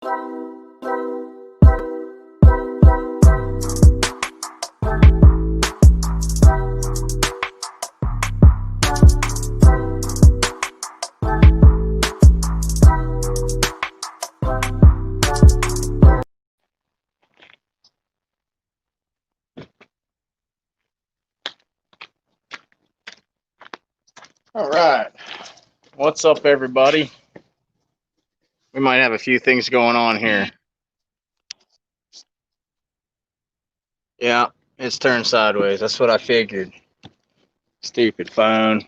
All right, what's up, everybody? We might have a few things going on here. Yeah, it's turned sideways. That's what I figured. Stupid phone.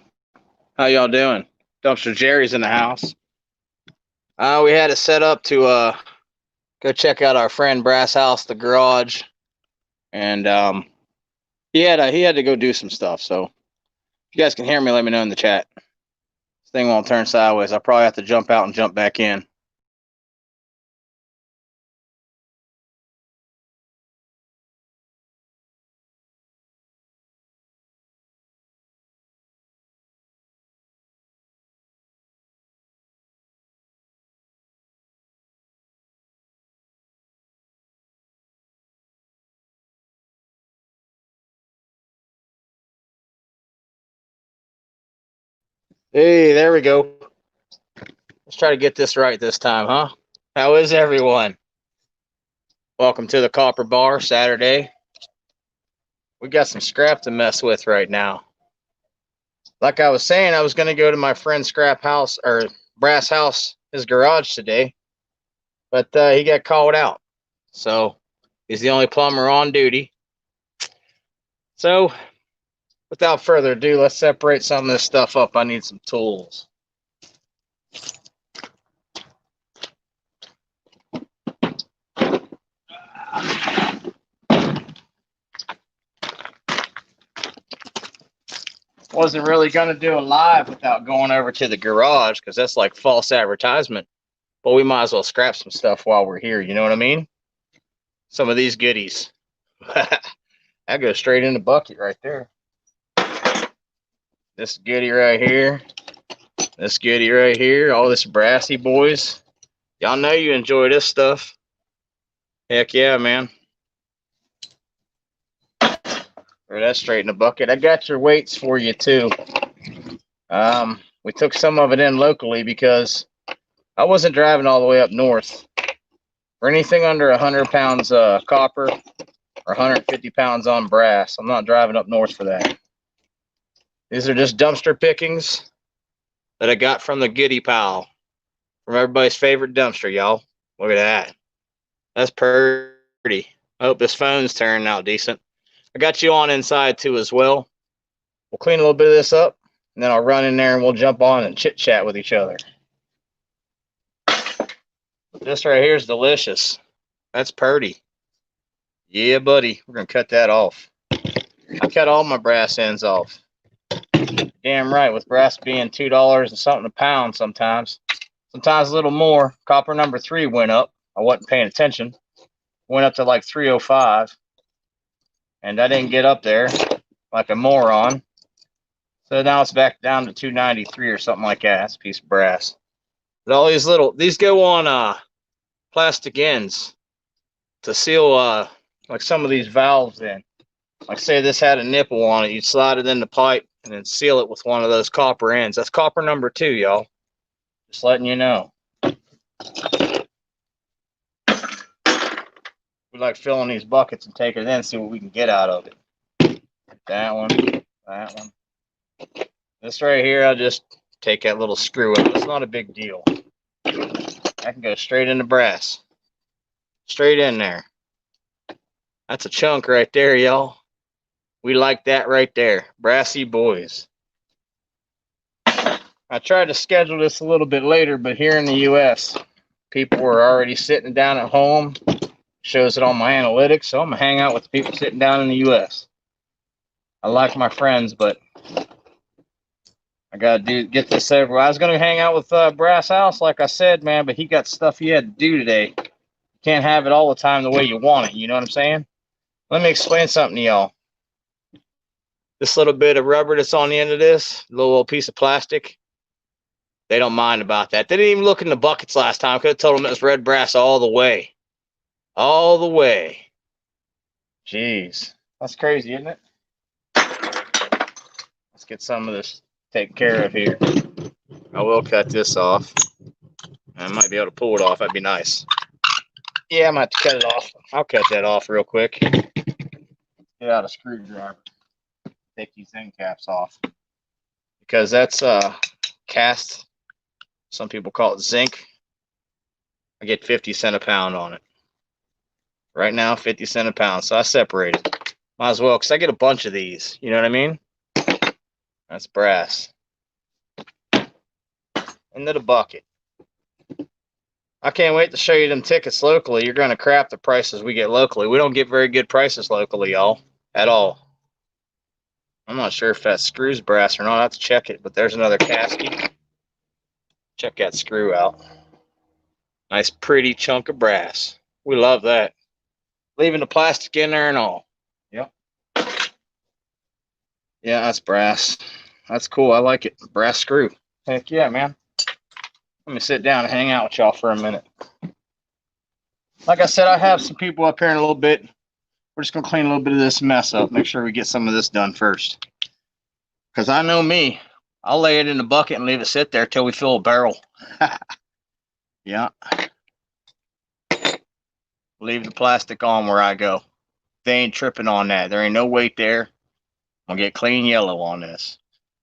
How y'all doing? Dumpster Jerry's in the house. We had it set up to go check out our friend Brass House, the garage, and he had to go do some stuff. So if you guys can hear me, let me know in the chat. This thing won't turn sideways. I'll probably have to jump out and jump back in. Hey, there we go. Let's try to get this right this time, huh? How is everyone? Welcome to the Copper Bar Saturday. We got some scrap to mess with right now. Like I was saying, I was going to go to my friend's scrap house or Brass House, his garage today, but he got called out. So he's the only plumber on duty. So without further ado, let's separate some of this stuff up. I need some tools. Wasn't really going to do a live without going over to the garage because that's like false advertisement. But we might as well scrap some stuff while we're here. You know what I mean? Some of these goodies. That goes straight in the bucket right there. This goodie right here. This goodie right here. All this brassy boys. Y'all know you enjoy this stuff. Heck yeah, man. Throw that straight in the bucket. I got your weights for you too. We took some of it in locally because I wasn't driving all the way up north. For anything under 100 pounds copper or 150 pounds on brass, I'm not driving up north for that. These are just dumpster pickings that I got from the Goodie Pile, from everybody's favorite dumpster, y'all. Look at that. That's pretty. I hope this phone's turning out decent. I got you on inside too as well. We'll clean a little bit of this up, and then I'll run in there and we'll jump on and chit chat with each other. But this right here is delicious. That's purty. Yeah, buddy. We're going to cut that off. I cut all my brass ends off. Damn right, with brass being $2 and something a pound sometimes. Sometimes a little more. Copper number 3 went up. I wasn't paying attention. Went up to like 305. And I didn't get up there like a moron. So now it's back down to 293 or something like that. That's a piece of brass. But all these go on plastic ends to seal like some of these valves in. Like say this had a nipple on it, you'd slide it in the pipe and then seal it with one of those copper ends. That's copper number 2, y'all. Just letting you know. We like filling these buckets and taking it in, see what we can get out of it. That one, that one. This right here, I'll just take that little screw out. It's not a big deal. I can go straight into brass. Straight in there. That's a chunk right there, y'all. We like that right there. Brassy boys. I tried to schedule this a little bit later, but here in the US, people were already sitting down at home. Shows it on my analytics, so I'm going to hang out with the people sitting down in the US. I like my friends, but I got to get this over. I was going to hang out with Brass House, like I said, man, but he got stuff he had to do today. You can't have it all the time the way you want it, you know what I'm saying? Let me explain something to y'all. This little bit of rubber that's on the end of this, little piece of plastic, They don't mind about that. They didn't even look in the buckets last time. Could have told them it was red brass all the way. All the way. Jeez. That's crazy, isn't it? Let's get some of this taken care of here. I will cut this off. I might be able to pull it off. That'd be nice. Yeah, I might have to cut it off. I'll cut that off real quick. Get out a screwdriver. Take these end caps off. Because that's cast. Some people call it zinc. I get 50 cents a pound on it. Right now, 50 cents a pound. So I separate it. Might as well, because I get a bunch of these. You know what I mean? That's brass. Into the bucket. I can't wait to show you them tickets locally. You're going to crap the prices we get locally. We don't get very good prices locally, y'all. At all. I'm not sure if that screw's brass or not. I have to check it. But there's another casket. Check that screw out. Nice pretty chunk of brass. We love that. Leaving the plastic in there and all. Yep. Yeah, that's brass. That's cool. I like it. Brass screw. Heck yeah, man. Let me sit down and hang out with y'all for a minute. Like I said, I have some people up here in a little bit. We're just going to clean a little bit of this mess up. Make sure we get some of this done first. Because I know me. I'll lay it in the bucket and leave it sit there till we fill a barrel. Yeah. Leave the plastic on where I go. They ain't tripping on that. There ain't no weight there. I'm going to get clean yellow on this.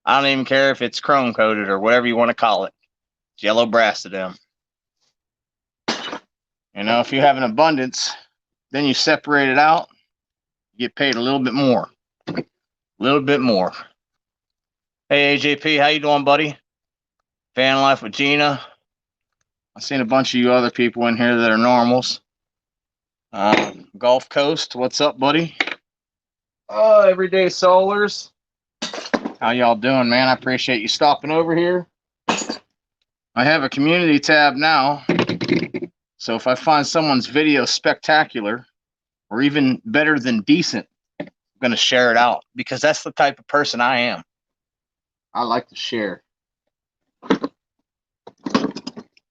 I don't even care if it's chrome coated or whatever you want to call it. It's yellow brass to them. You know, if you have an abundance, then you separate it out, you get paid a little bit more. A little bit more. Hey, AJP, how you doing, buddy? Van Life with Gina. I've seen a bunch of you other people in here that are normals. Gulf Coast, what's up, buddy? Oh, Everyday Solars. How y'all doing, man? I appreciate you stopping over here. I have a community tab now. So if I find someone's video spectacular or even better than decent, I'm going to share it out because that's the type of person I am. I like to share.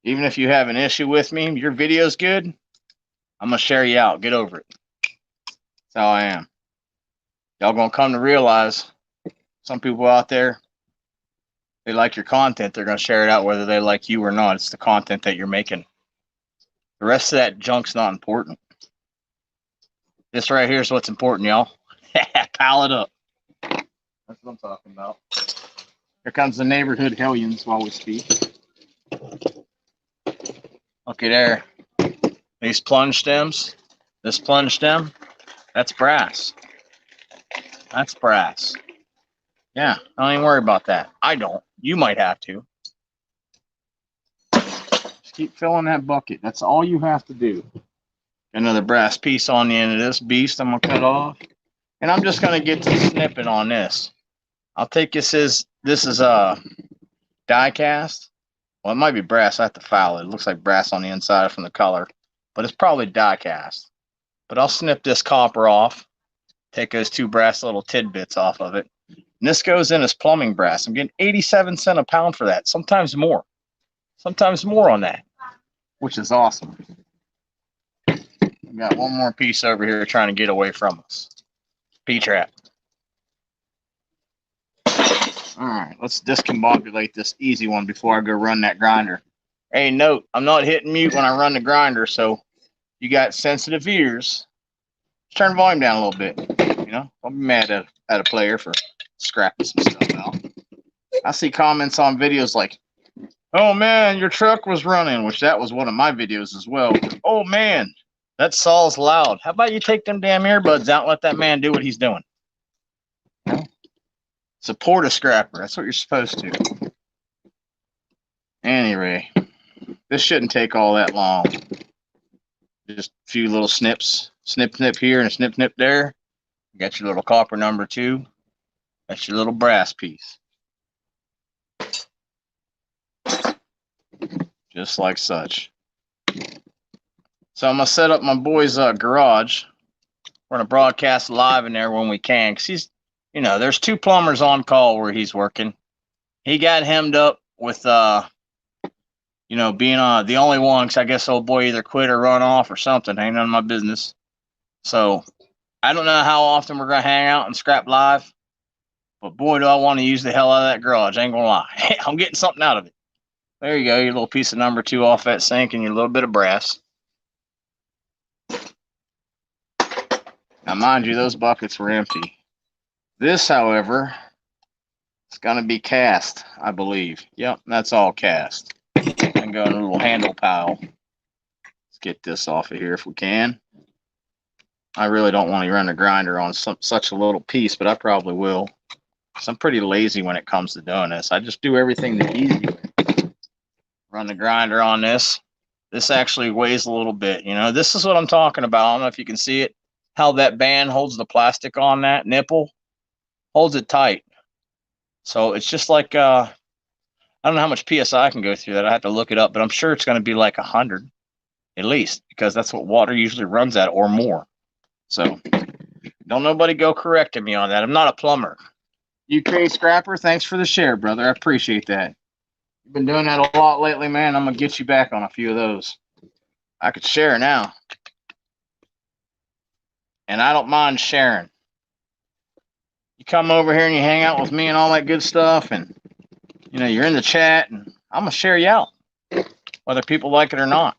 Even if you have an issue with me, your video's good, I'm going to share you out. Get over it. That's how I am. Y'all going to come to realize some people out there, they like your content. They're going to share it out whether they like you or not. It's the content that you're making. The rest of that junk's not important. This right here is what's important, y'all. Pile it up. That's what I'm talking about. Here comes the neighborhood hellions while we speak. Looky there. These plunge stems. This plunge stem, that's brass. That's brass. Yeah, don't even worry about that. I don't. You might have to. Just keep filling that bucket. That's all you have to do. Another brass piece on the end of this beast I'm going to cut off. And I'm just going to get to snipping on this. I'll take this is die cast. Well, it might be brass. I have to file it. It looks like brass on the inside from the color. But it's probably die cast. But I'll snip this copper off. Take those two brass little tidbits off of it. And this goes in as plumbing brass. I'm getting 87 cents a pound for that. Sometimes more. Sometimes more on that. Which is awesome. We got one more piece over here trying to get away from us. P-trap. All right, let's discombobulate this easy one before I go run that grinder. Hey, note, I'm not hitting mute when I run the grinder, so you got sensitive ears. Just turn the volume down a little bit. You know, don't be mad at a player for scrapping some stuff out. I see comments on videos like, oh man, your truck was running, which that was one of my videos as well. Oh man, that saw's loud. How about you take them damn earbuds out and let that man do what he's doing? You know? Support a scrapper. That's what you're supposed to. Anyway, this shouldn't take all that long. Just a few little snips. Snip, snip here and a snip, snip there. You got your little copper number 2. That's your little brass piece. Just like such. So I'm going to set up my boy's garage. We're going to broadcast live in there when we can. Because he's, there's 2 plumbers on call where he's working. He got hemmed up with you know, being the only one, because I guess old boy either quit or run off or something. Ain't none of my business. So I don't know how often we're gonna hang out and scrap live, but boy, do I want to use the hell out of that garage. I ain't gonna lie. I'm getting something out of it. There you go, your little piece of number 2 off that sink and your little bit of brass. Now, mind you, those buckets were empty. This, however, is going to be cast, I believe. Yep, that's all cast. And go in a little handle pile. Let's get this off of here if we can. I really don't want to run the grinder on such a little piece, but I probably will. So I'm pretty lazy when it comes to doing this. I just do everything the easy way. Run the grinder on this. This actually weighs a little bit. You know, this is what I'm talking about. I don't know if you can see it. How that band holds the plastic on that nipple. Holds it tight. So it's just like, I don't know how much PSI I can go through that. I have to look it up, but I'm sure it's going to be like 100 at least, because that's what water usually runs at or more. So don't nobody go correcting me on that. I'm not a plumber. UK Scrapper, thanks for the share, brother. I appreciate that. You've been doing that a lot lately, man. I'm going to get you back on a few of those. I could share now. And I don't mind sharing. You come over here and you hang out with me and all that good stuff, and you know, you're in the chat, and I'm gonna share you out, whether people like it or not.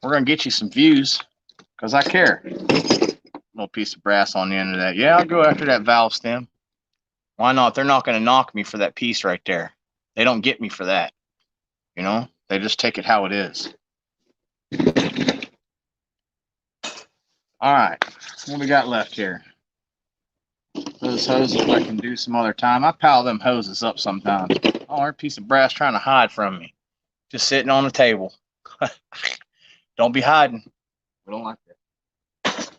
We're gonna get you some views, because I care. Little piece of brass on the end of that. Yeah, I'll go after that valve stem. Why not? They're not gonna knock me for that piece right there. They don't get me for that. You know, they just take it how it is. All right, what we got left here? Those hoses I can do some other time. I pile them hoses up sometimes. Oh, there's a piece of brass trying to hide from me. Just sitting on the table. Don't be hiding. We don't like that.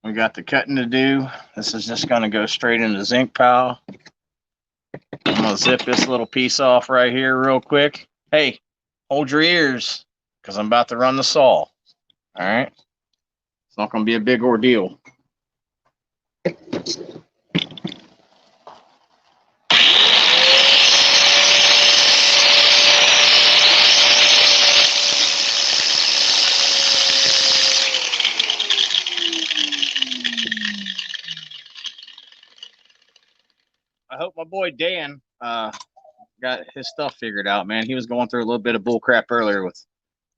We got the cutting to do. This is just going to go straight into the zinc pile. I'm going to zip this little piece off right here real quick. Hey, hold your ears, because I'm about to run the saw. All right? It's not going to be a big ordeal. I hope my boy Dan got his stuff figured out, man. He was going through a little bit of bull crap earlier with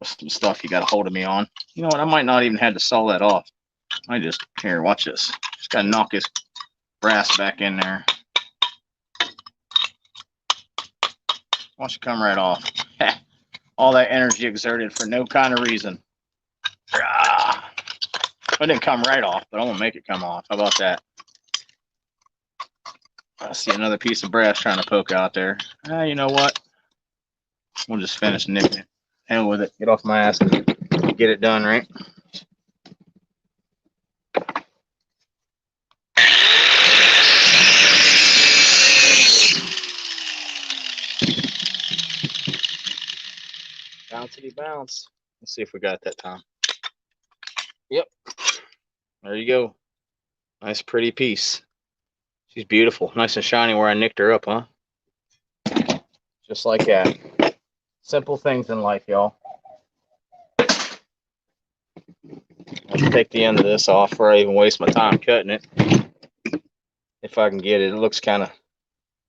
some stuff he got a hold of me on. You know what? I might not even have to saw that off. I just, here, watch this. Just got to knock his brass back in there. Why don't you come right off? All that energy exerted for no kind of reason. It didn't come right off, but I'm going to make it come off. How about that? I see another piece of brass trying to poke out there. You know what? We'll just finish nicking it. Hell with it. Get off my ass and get it done, right? Bouncity bounce. Let's see if we got it that time. Yep. There you go. Nice, pretty piece. She's beautiful. Nice and shiny where I nicked her up, huh? Just like that. Simple things in life, y'all. Let's take the end of this off before I even waste my time cutting it. If I can get it. It looks kind of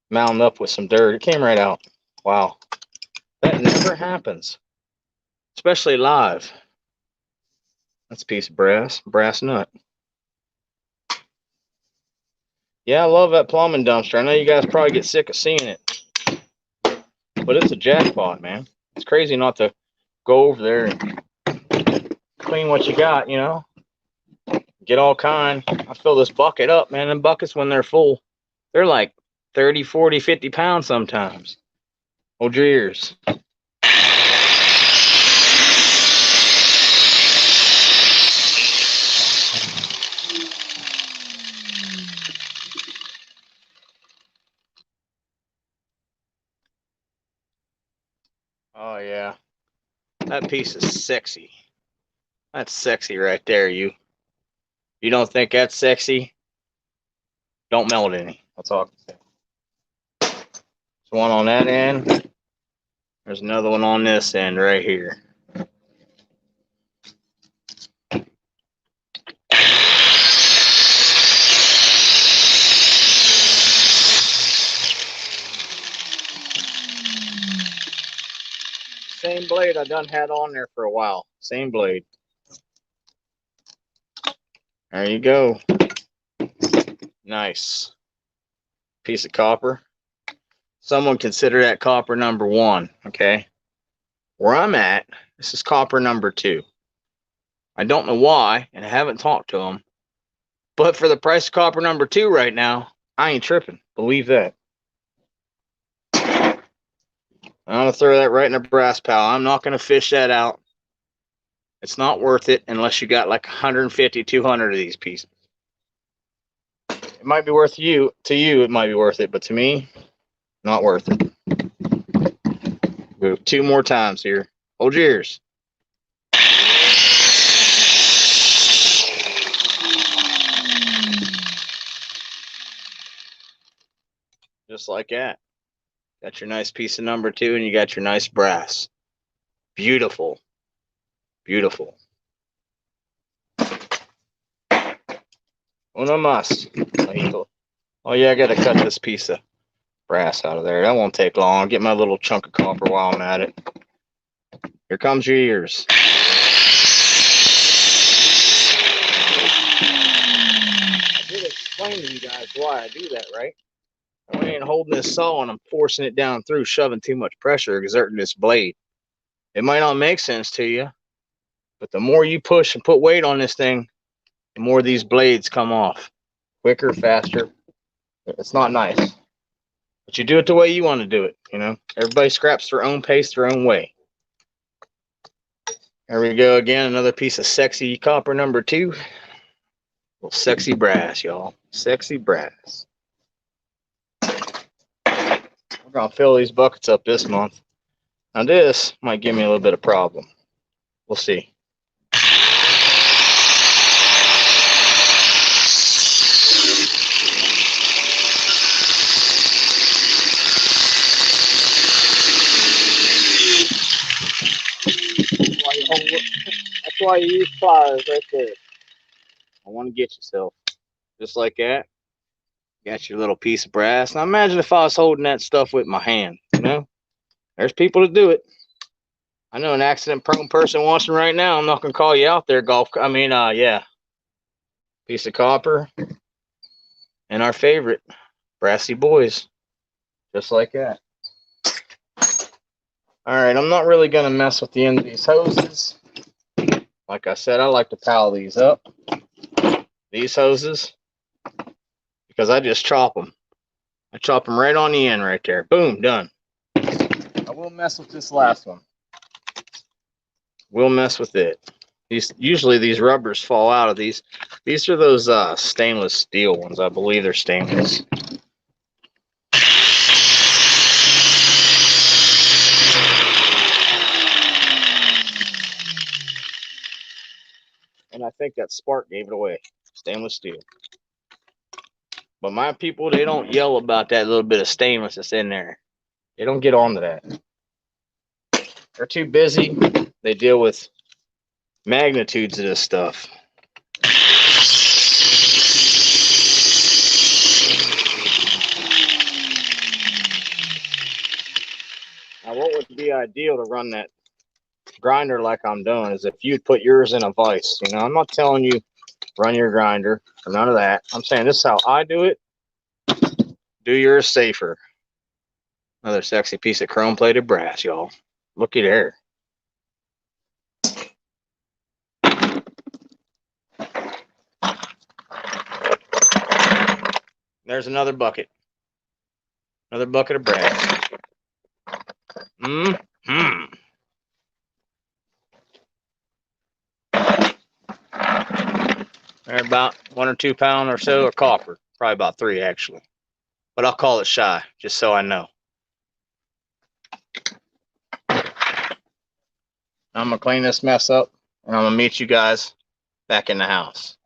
mounted up with some dirt. It came right out. Wow. That never happens. Especially live. That's a piece of brass nut. Yeah, I love that plumbing dumpster. I know you guys probably get sick of seeing it, but it's a jackpot, man. It's crazy not to go over there and clean what you got, you know. Get all kind. I fill this bucket up, man. And buckets, when they're full, they're like 30, 40, 50 pounds sometimes. Hold your ears. Oh, yeah. That piece is sexy. That's sexy right there, you. You don't think that's sexy? Don't melt any. That's all I can say. There's one on that end. There's another one on this end right here. Same blade I done had on there for a while. Same blade. There you go. Nice. Piece of copper. Someone consider that copper number 1, okay? Where I'm at, this is copper number 2. I don't know why, and I haven't talked to them. But for the price of copper number 2 right now, I ain't tripping. Believe that. I'm going to throw that right in a brass pile. I'm not going to fish that out. It's not worth it unless you got like 150, 200 of these pieces. It might be worth you. To you, it might be worth it. But to me, not worth it. Go 2 more times here. Hold your ears. Just like that. Got your nice piece of number 2, and you got your nice brass. Beautiful. Beautiful. Uno mas. Oh yeah, I gotta cut this piece of brass out of there. That won't take long. I'll get my little chunk of copper while I'm at it. Here comes your ears. I did explain to you guys why I do that, right? I ain't holding this saw and I'm forcing it down through, shoving too much pressure, exerting this blade. It might not make sense to you, but the more you push and put weight on this thing, the more these blades come off. Quicker, faster. It's not nice. But you do it the way you want to do it, you know? Everybody scraps their own pace, their own way. There we go again, another piece of sexy copper number 2. Little sexy brass, y'all. Sexy brass. We're going to fill these buckets up this month. Now this might give me a little bit of problem. We'll see. That's why you use pliers right there. I want to get yourself. Just like that. Got your little piece of brass. Now imagine if I was holding that stuff with my hand, you know? There's people that do it. I know an accident-prone person watching right now. I'm not going to call you out there, yeah. Piece of copper. And our favorite, brassy boys. Just like that. Alright, I'm not really going to mess with the end of these hoses. Like I said, I like to pile these up. These hoses. Because I just chop them. I chop them right on the end right there. Boom, done. I will mess with this last one. We'll mess with it. Usually these rubbers fall out of these. These are those stainless steel ones. I believe they're stainless. And I think that spark gave it away. Stainless steel. But my people, they don't yell about that little bit of stainless that's in there. They don't get onto that. They're too busy. They deal with magnitudes of this stuff. Now, what would be ideal to run that grinder like I'm doing is if you'd put yours in a vise. You know, I'm not telling you run your grinder or none of that. I'm saying this is how I do it. Do yours safer. Another sexy piece of chrome plated brass, y'all. Looky there. There's another bucket. Another bucket of brass. They're about 1 or 2 pounds or so of copper. Probably about 3 actually. But I'll call it shy, just so I know. I'm going to clean this mess up, and I'm going to meet you guys back in the house.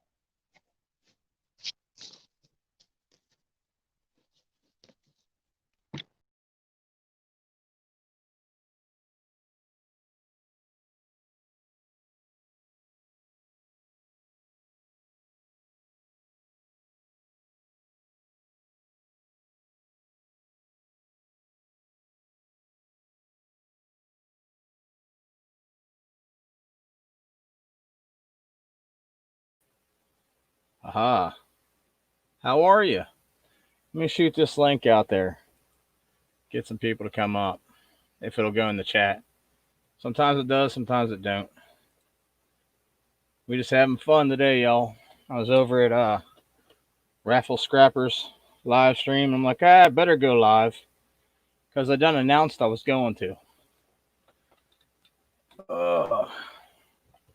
Aha. How are you? Let me shoot this link out there. Get some people to come up. If it'll go in the chat. Sometimes it does, sometimes it don't. We just having fun today, y'all. I was over at Raffle Scrappers live stream. I'm like, I better go live. Because I done announced I was going to. It's a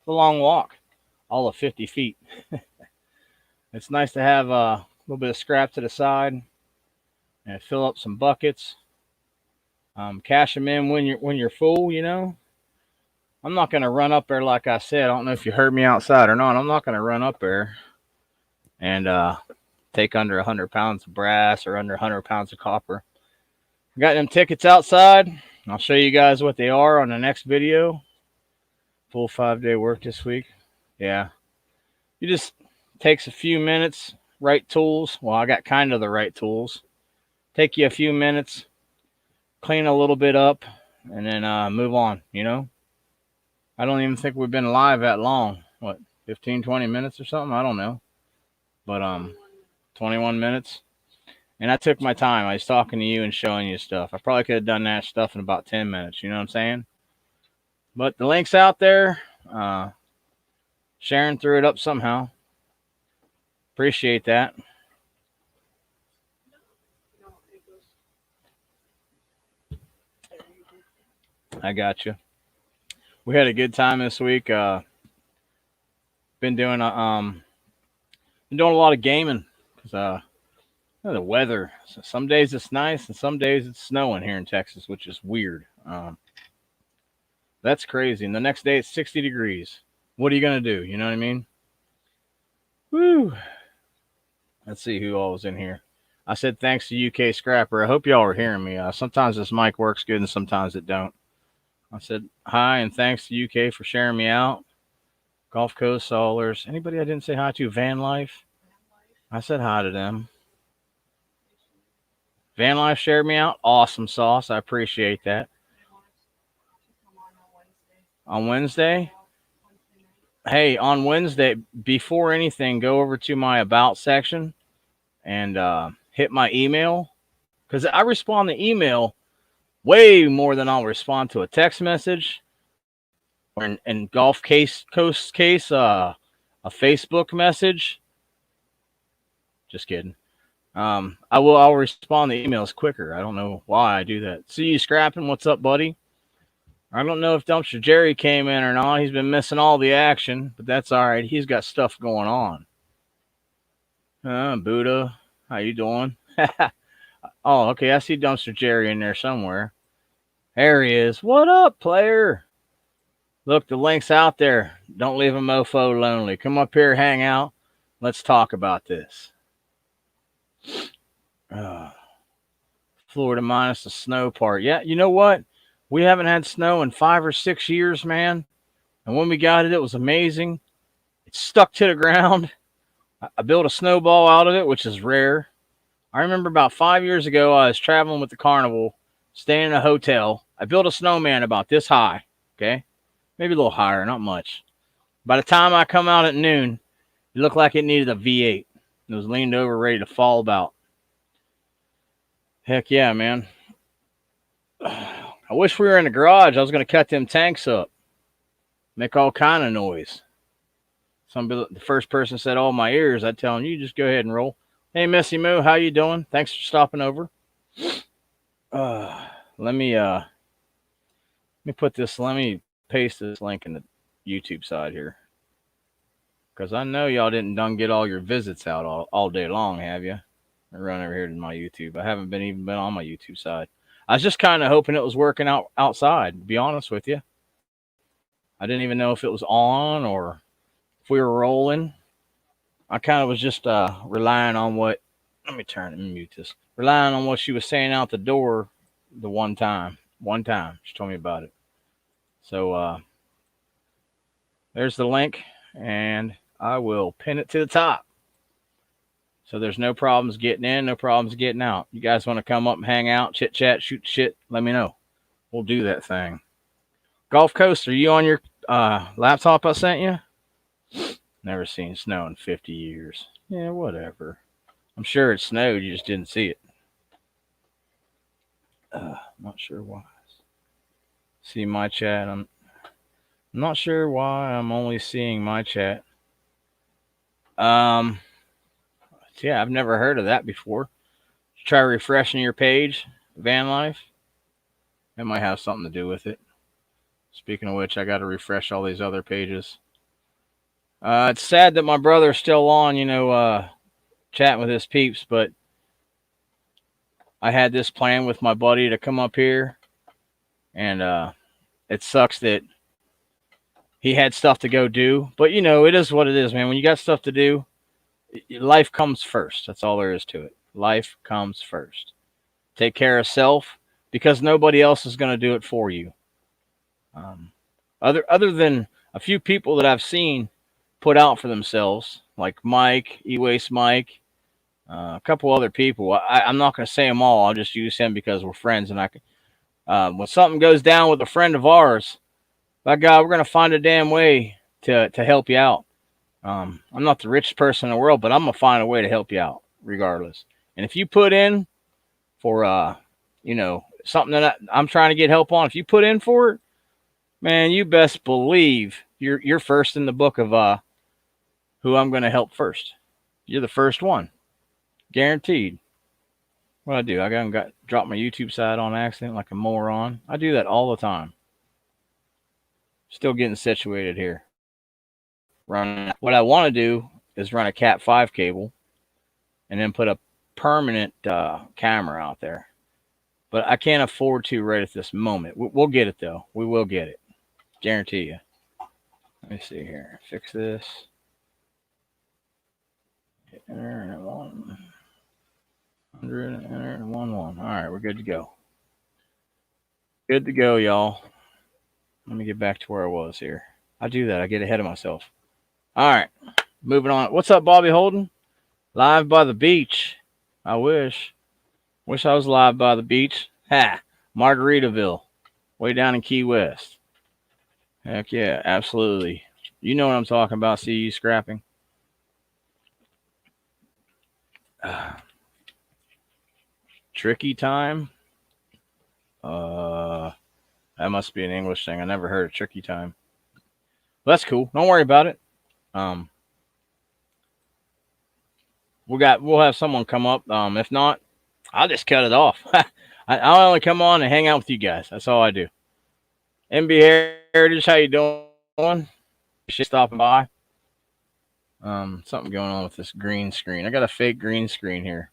long walk. All of 50 feet. It's nice to have a little bit of scrap to the side. And fill up some buckets. Cash them in when you're full, you know. I'm not going to run up there like I said. I don't know if you heard me outside or not. I'm not going to run up there and take under 100 pounds of brass or under 100 pounds of copper. Got them tickets outside. I'll show you guys what they are on the next video. Full 5-day work this week. Yeah. You just takes a few minutes, right tools. Well, I got kind of the right tools. Take you a few minutes, clean a little bit up, and then move on, you know. I don't even think we've been live that long. What, 15, 20 minutes or something? I don't know. But 21 minutes. And I took my time. I was talking to you and showing you stuff. I probably could have done that stuff in about 10 minutes. You know what I'm saying? But the link's out there. Sharon threw it up somehow. Appreciate that. I got you. We had a good time this week. Been doing a lot of gaming because the weather. Some days it's nice and some days it's snowing here in Texas, which is weird. That's crazy. And the next day it's 60 degrees. What are you gonna do? You know what I mean? Woo. Let's see who all was in here. I said thanks to UK Scrapper. I hope y'all are hearing me. Sometimes this mic works good and sometimes it don't. I said hi and thanks to UK for sharing me out. Gulf Coast Solars. Anybody I didn't say hi to? Van Life. I said hi to them. Van Life shared me out. Awesome sauce. I appreciate that. On Wednesday? Hey, on Wednesday, before anything, go over to my About section and hit my email. Because I respond to email way more than I'll respond to a text message or in Gulf Coast case, a Facebook message. Just kidding. I'll respond to emails quicker. I don't know why I do that. See you scrapping. What's up, buddy? I don't know if Dumpster Jerry came in or not. He's been missing all the action, but that's all right. He's got stuff going on. Buddha, how you doing? Oh, okay. I see Dumpster Jerry in there somewhere. There he is. What up, player? Look, the link's out there. Don't leave a mofo lonely. Come up here, hang out. Let's talk about this. Florida minus the snow part. Yeah, you know what? We haven't had snow in 5 or 6 years, man. And when we got it, it was amazing. It stuck to the ground. I built a snowball out of it, which is rare. I remember about 5 years ago, I was traveling with the carnival, staying in a hotel. I built a snowman about this high, okay? Maybe a little higher, not much. By the time I come out at noon, it looked like it needed a V8. It was leaned over, ready to fall about. Heck yeah, man. I wish we were in the garage. I was going to cut them tanks up. Make all kind of noise. The first person said, oh, my ears. I'd tell them, you just go ahead and roll. Hey, Missy Moo, how you doing? Thanks for stopping over. Let me paste this link in the YouTube side here. Because I know y'all didn't done get all your visits out all day long, have you? I run over here to my YouTube. I haven't even been on my YouTube side. I was just kind of hoping it was working out outside, to be honest with you. I didn't even know if it was on or if we were rolling. I kind of was just relying on what, let me mute this. Relying on what she was saying out the door the one time. She told me about it. So there's the link, and I will pin it to the top. So there's no problems getting in, no problems getting out. You guys want to come up and hang out, chit chat, shoot shit, let me know. We'll do that thing. Gulf Coast, are you on your laptop I sent you? Never seen snow in 50 years. Yeah, whatever. I'm sure it snowed. You just didn't see it. Not sure why. See my chat. I'm not sure why I'm only seeing my chat. Um, yeah, I've never heard of that before. Try refreshing your page, Van Life. It might have something to do with it. Speaking of which, I got to refresh all these other pages. It's sad that my brother's still on, chatting with his peeps, but I had this plan with my buddy to come up here, and it sucks that he had stuff to go do. But it is what it is, man. When you got stuff to do, life comes first. That's all there is to it. Life comes first. Take care of self because nobody else is going to do it for you. Other than a few people that I've seen put out for themselves, like Mike, E-Waste Mike, a couple other people. I'm not going to say them all. I'll just use him because we're friends, and when something goes down with a friend of ours, by God, we're going to find a damn way to help you out. I'm not the richest person in the world, but I'm going to find a way to help you out regardless. And if you put in for, something that I'm trying to get help on, if you put in for it, man, you best believe you're first in the book of who I'm going to help first. You're the first one. Guaranteed. What I do, I got dropped my YouTube side on accident like a moron. I do that all the time. Still getting situated here. What I want to do is run a Cat 5 cable and then put a permanent camera out there. But I can't afford to right at this moment. We'll get it, though. We will get it. Guarantee you. Let me see here. Fix this. Enter and 100, enter and 1. All right, we're good to go. Good to go, y'all. Let me get back to where I was here. I do that. I get ahead of myself. All right, moving on. What's up, Bobby Holden? Live by the beach. I wish. Wish I was live by the beach. Ha! Margaritaville. Way down in Key West. Heck yeah, absolutely. You know what I'm talking about, see you scrapping. Tricky time? That must be an English thing. I never heard of tricky time. Well, that's cool. Don't worry about it. We'll have someone come up. If not, I'll just cut it off. I'll only come on and hang out with you guys. That's all I do. MB Heritage, how you doing? Shit stopping by. Something going on with this green screen. I got a fake green screen here.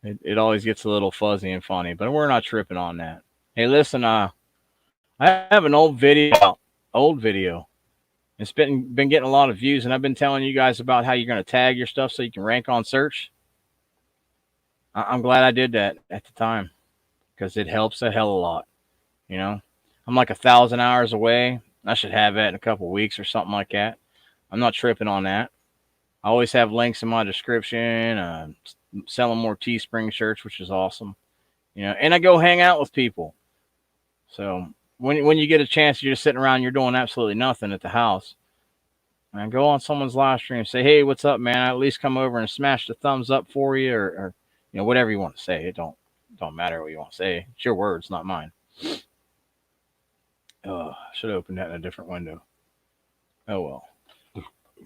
It always gets a little fuzzy and funny, but we're not tripping on that. Hey, listen, I have an old video. It's been getting a lot of views, and I've been telling you guys about how you're going to tag your stuff so you can rank on search. I'm glad I did that at the time because it helps a hell of a lot. I'm like 1,000 hours away. I should have that in a couple weeks or something like that. I'm not tripping on that. I always have links in my description. Selling more Teespring shirts, which is awesome. And I go hang out with people. So when you get a chance, you're just sitting around, you're doing absolutely nothing at the house. And go on someone's live stream, say, hey, what's up, man? I at least come over and smash the thumbs up for you, or whatever you want to say. It don't matter what you want to say. It's your words, not mine. Oh, I should have opened that in a different window. Oh well.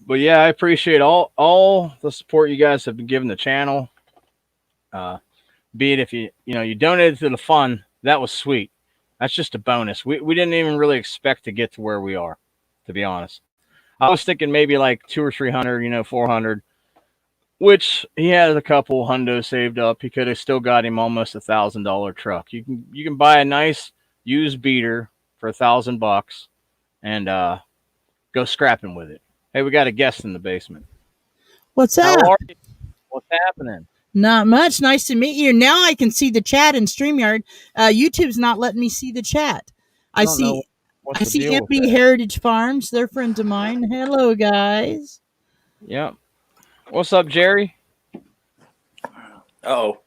But yeah, I appreciate all the support you guys have been giving the channel. Be it if you donated to the fund, that was sweet. That's just a bonus. We didn't even really expect to get to where we are, to be honest. I was thinking maybe like 200 or 300, 400, which he has a couple hundos saved up. He could have still got him almost $1,000 truck. You can buy a nice used beater for $1,000 and go scrapping with it. Hey, we got a guest in the basement. What's up? How are you? What's happening? Not much. Nice to meet you. Now I can see the chat in StreamYard. YouTube's not letting me see the chat. I see MB Heritage Farms. They're friends of mine. Hello, guys. Yep. What's up, Jerry? Oh,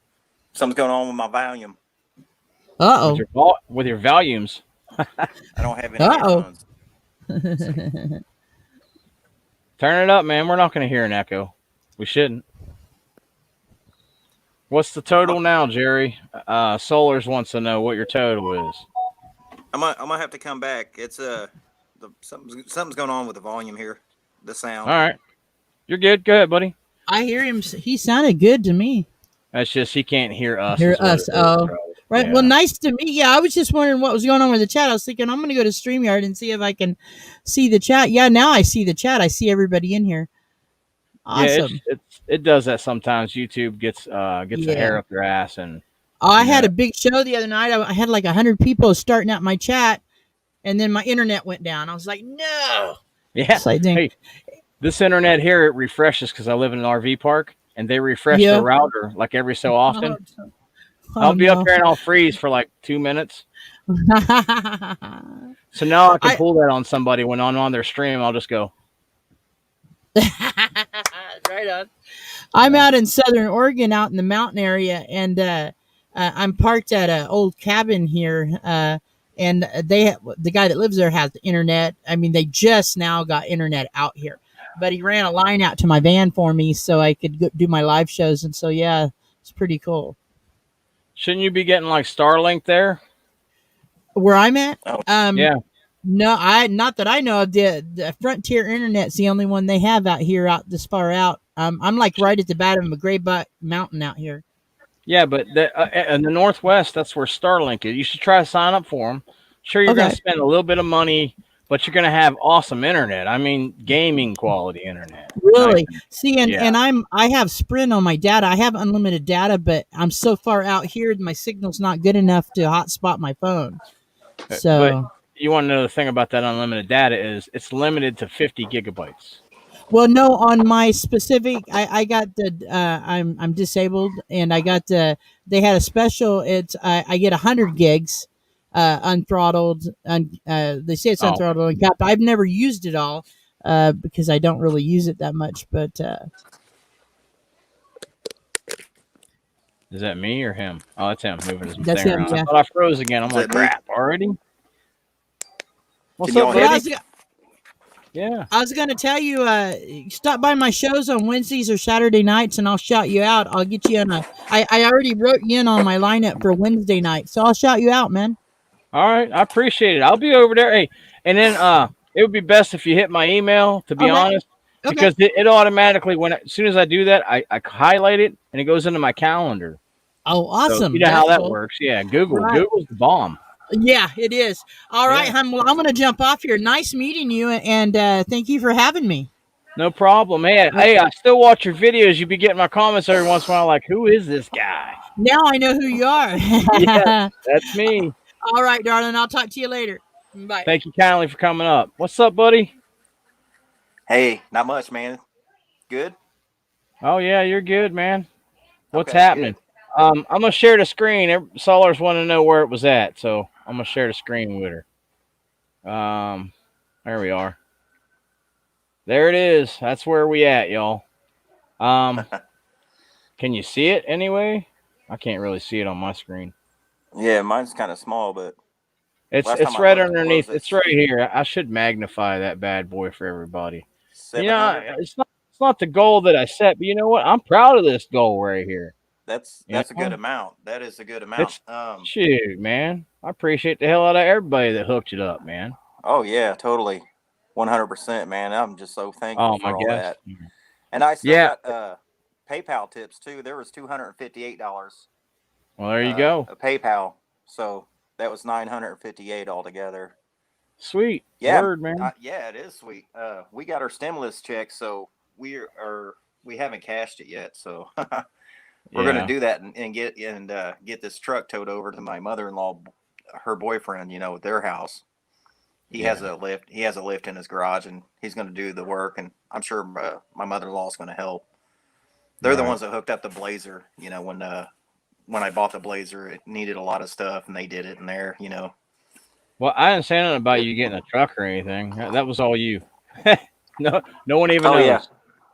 something's going on with my volume. With your volumes. I don't have any headphones. Turn it up, man. We're not going to hear an echo. We shouldn't. What's the total now, Jerry? Solars wants to know what your total is. I'm gonna have to come back. It's something's going on with the volume here, the sound. All right. You're good. Go ahead, buddy. I hear him. He sounded good to me. That's just he can't hear us. Hear is what us. it is, Oh, bro. right. Yeah. Well, nice to meet you. I was just wondering what was going on with the chat. I was thinking I'm going to go to StreamYard and see if I can see the chat. Yeah, now I see the chat. I see everybody in here. Awesome. Yeah, it does that sometimes. YouTube gets a hair up your ass, and I had a big show the other night. I had like 100 people starting out my chat, and then my internet went down. I was like, no. yeah. So I think, Hey, this internet here, it refreshes because I live in an RV park, and they refresh Yeah. the router like every so often. Oh, I'll be no. up there and I'll freeze for like 2 minutes. So now I can pull that on somebody when I'm on their stream. I'll just go. Right on. I'm out in Southern Oregon, out in the mountain area, and I'm parked at an old cabin here. And the guy that lives there has the internet. I mean, they just now got internet out here, but he ran a line out to my van for me so I could do my live shows. And so, yeah, it's pretty cool. Shouldn't you be getting like Starlink there? Where I'm at? Yeah. No, not that I know of. The Frontier Internet's the only one they have out here, out this far out. I'm like right at the bottom of a Gray Buck Mountain out here. Yeah, but in the Northwest, that's where Starlink is. You should try to sign up for them. Sure, you're going to spend a little bit of money, but you're going to have awesome internet. I mean, gaming quality internet. Really? See, and I have Sprint on my data. I have unlimited data, but I'm so far out here, my signal's not good enough to hotspot my phone. So. But you want to know the thing about that unlimited data is it's limited to 50 gigabytes. Well, no, on my specific, I got the, I'm disabled, and I got they had a special. It's I get 100 gigs, unthrottled, they say it's unthrottled and capped. I've never used it all, because I don't really use it that much. But is that me or him? Oh, that's him moving his That's thing him, around. yeah. I thought I froze again. I'm Is like, that me? crap, already? What's Can up, y'all hear buddy? me? Yeah. I was going to tell you, stop by my shows on Wednesdays or Saturday nights, and I'll shout you out. I'll get you on I already wrote you in on my lineup for Wednesday night, so I'll shout you out, man. All right, I appreciate it. I'll be over there. Hey, and then it would be best if you hit my email, to be honest, because it automatically, as soon as I do that, I highlight it and it goes into my calendar. Oh, awesome! So you know how that works? Yeah, Google's the bomb. Yeah, it is. All right, well, I'm going to jump off here. Nice meeting you, and thank you for having me. No problem. Hey, I still watch your videos. You be getting my comments every once in a while, like, who is this guy? Now I know who you are. Yeah, that's me. All right, darling. I'll talk to you later. Bye. Thank you kindly for coming up. What's up, buddy? Hey, not much, man. Good? Oh, yeah, you're good, man. What's Okay, happening? good. I'm going to share the screen. Solars want to know where it was at, so I'm going to share the screen with her. There we are. There it is. That's where we at, y'all. Can you see it anyway? I can't really see it on my screen. Yeah, mine's kind of small, but it's right underneath. It's right here. I should magnify that bad boy for everybody. You know, it's not the goal that I set, but you know what? I'm proud of this goal right here. That's a good amount. That is a good amount. Shoot, man. I appreciate the hell out of everybody that hooked it up, man. Oh yeah, totally. 100%, man. I'm just so thankful for all that. And I still got PayPal tips too. There was $258. Well, there you go. A PayPal. So that was $958 altogether. Sweet. Yeah, word, man. Yeah, it is sweet. We got our stimulus check, so we haven't cashed it yet. So we're gonna do that and get this truck towed over to my mother-in-law, her boyfriend. You know, at their house. He has a lift. He has a lift in his garage, and he's going to do the work. And I'm sure my mother-in-law is going to help. They're the ones that hooked up the Blazer. You know, when I bought the Blazer, it needed a lot of stuff, and they did it in there. You know. Well, I didn't say nothing about you getting a truck or anything. That was all you. No one even knows.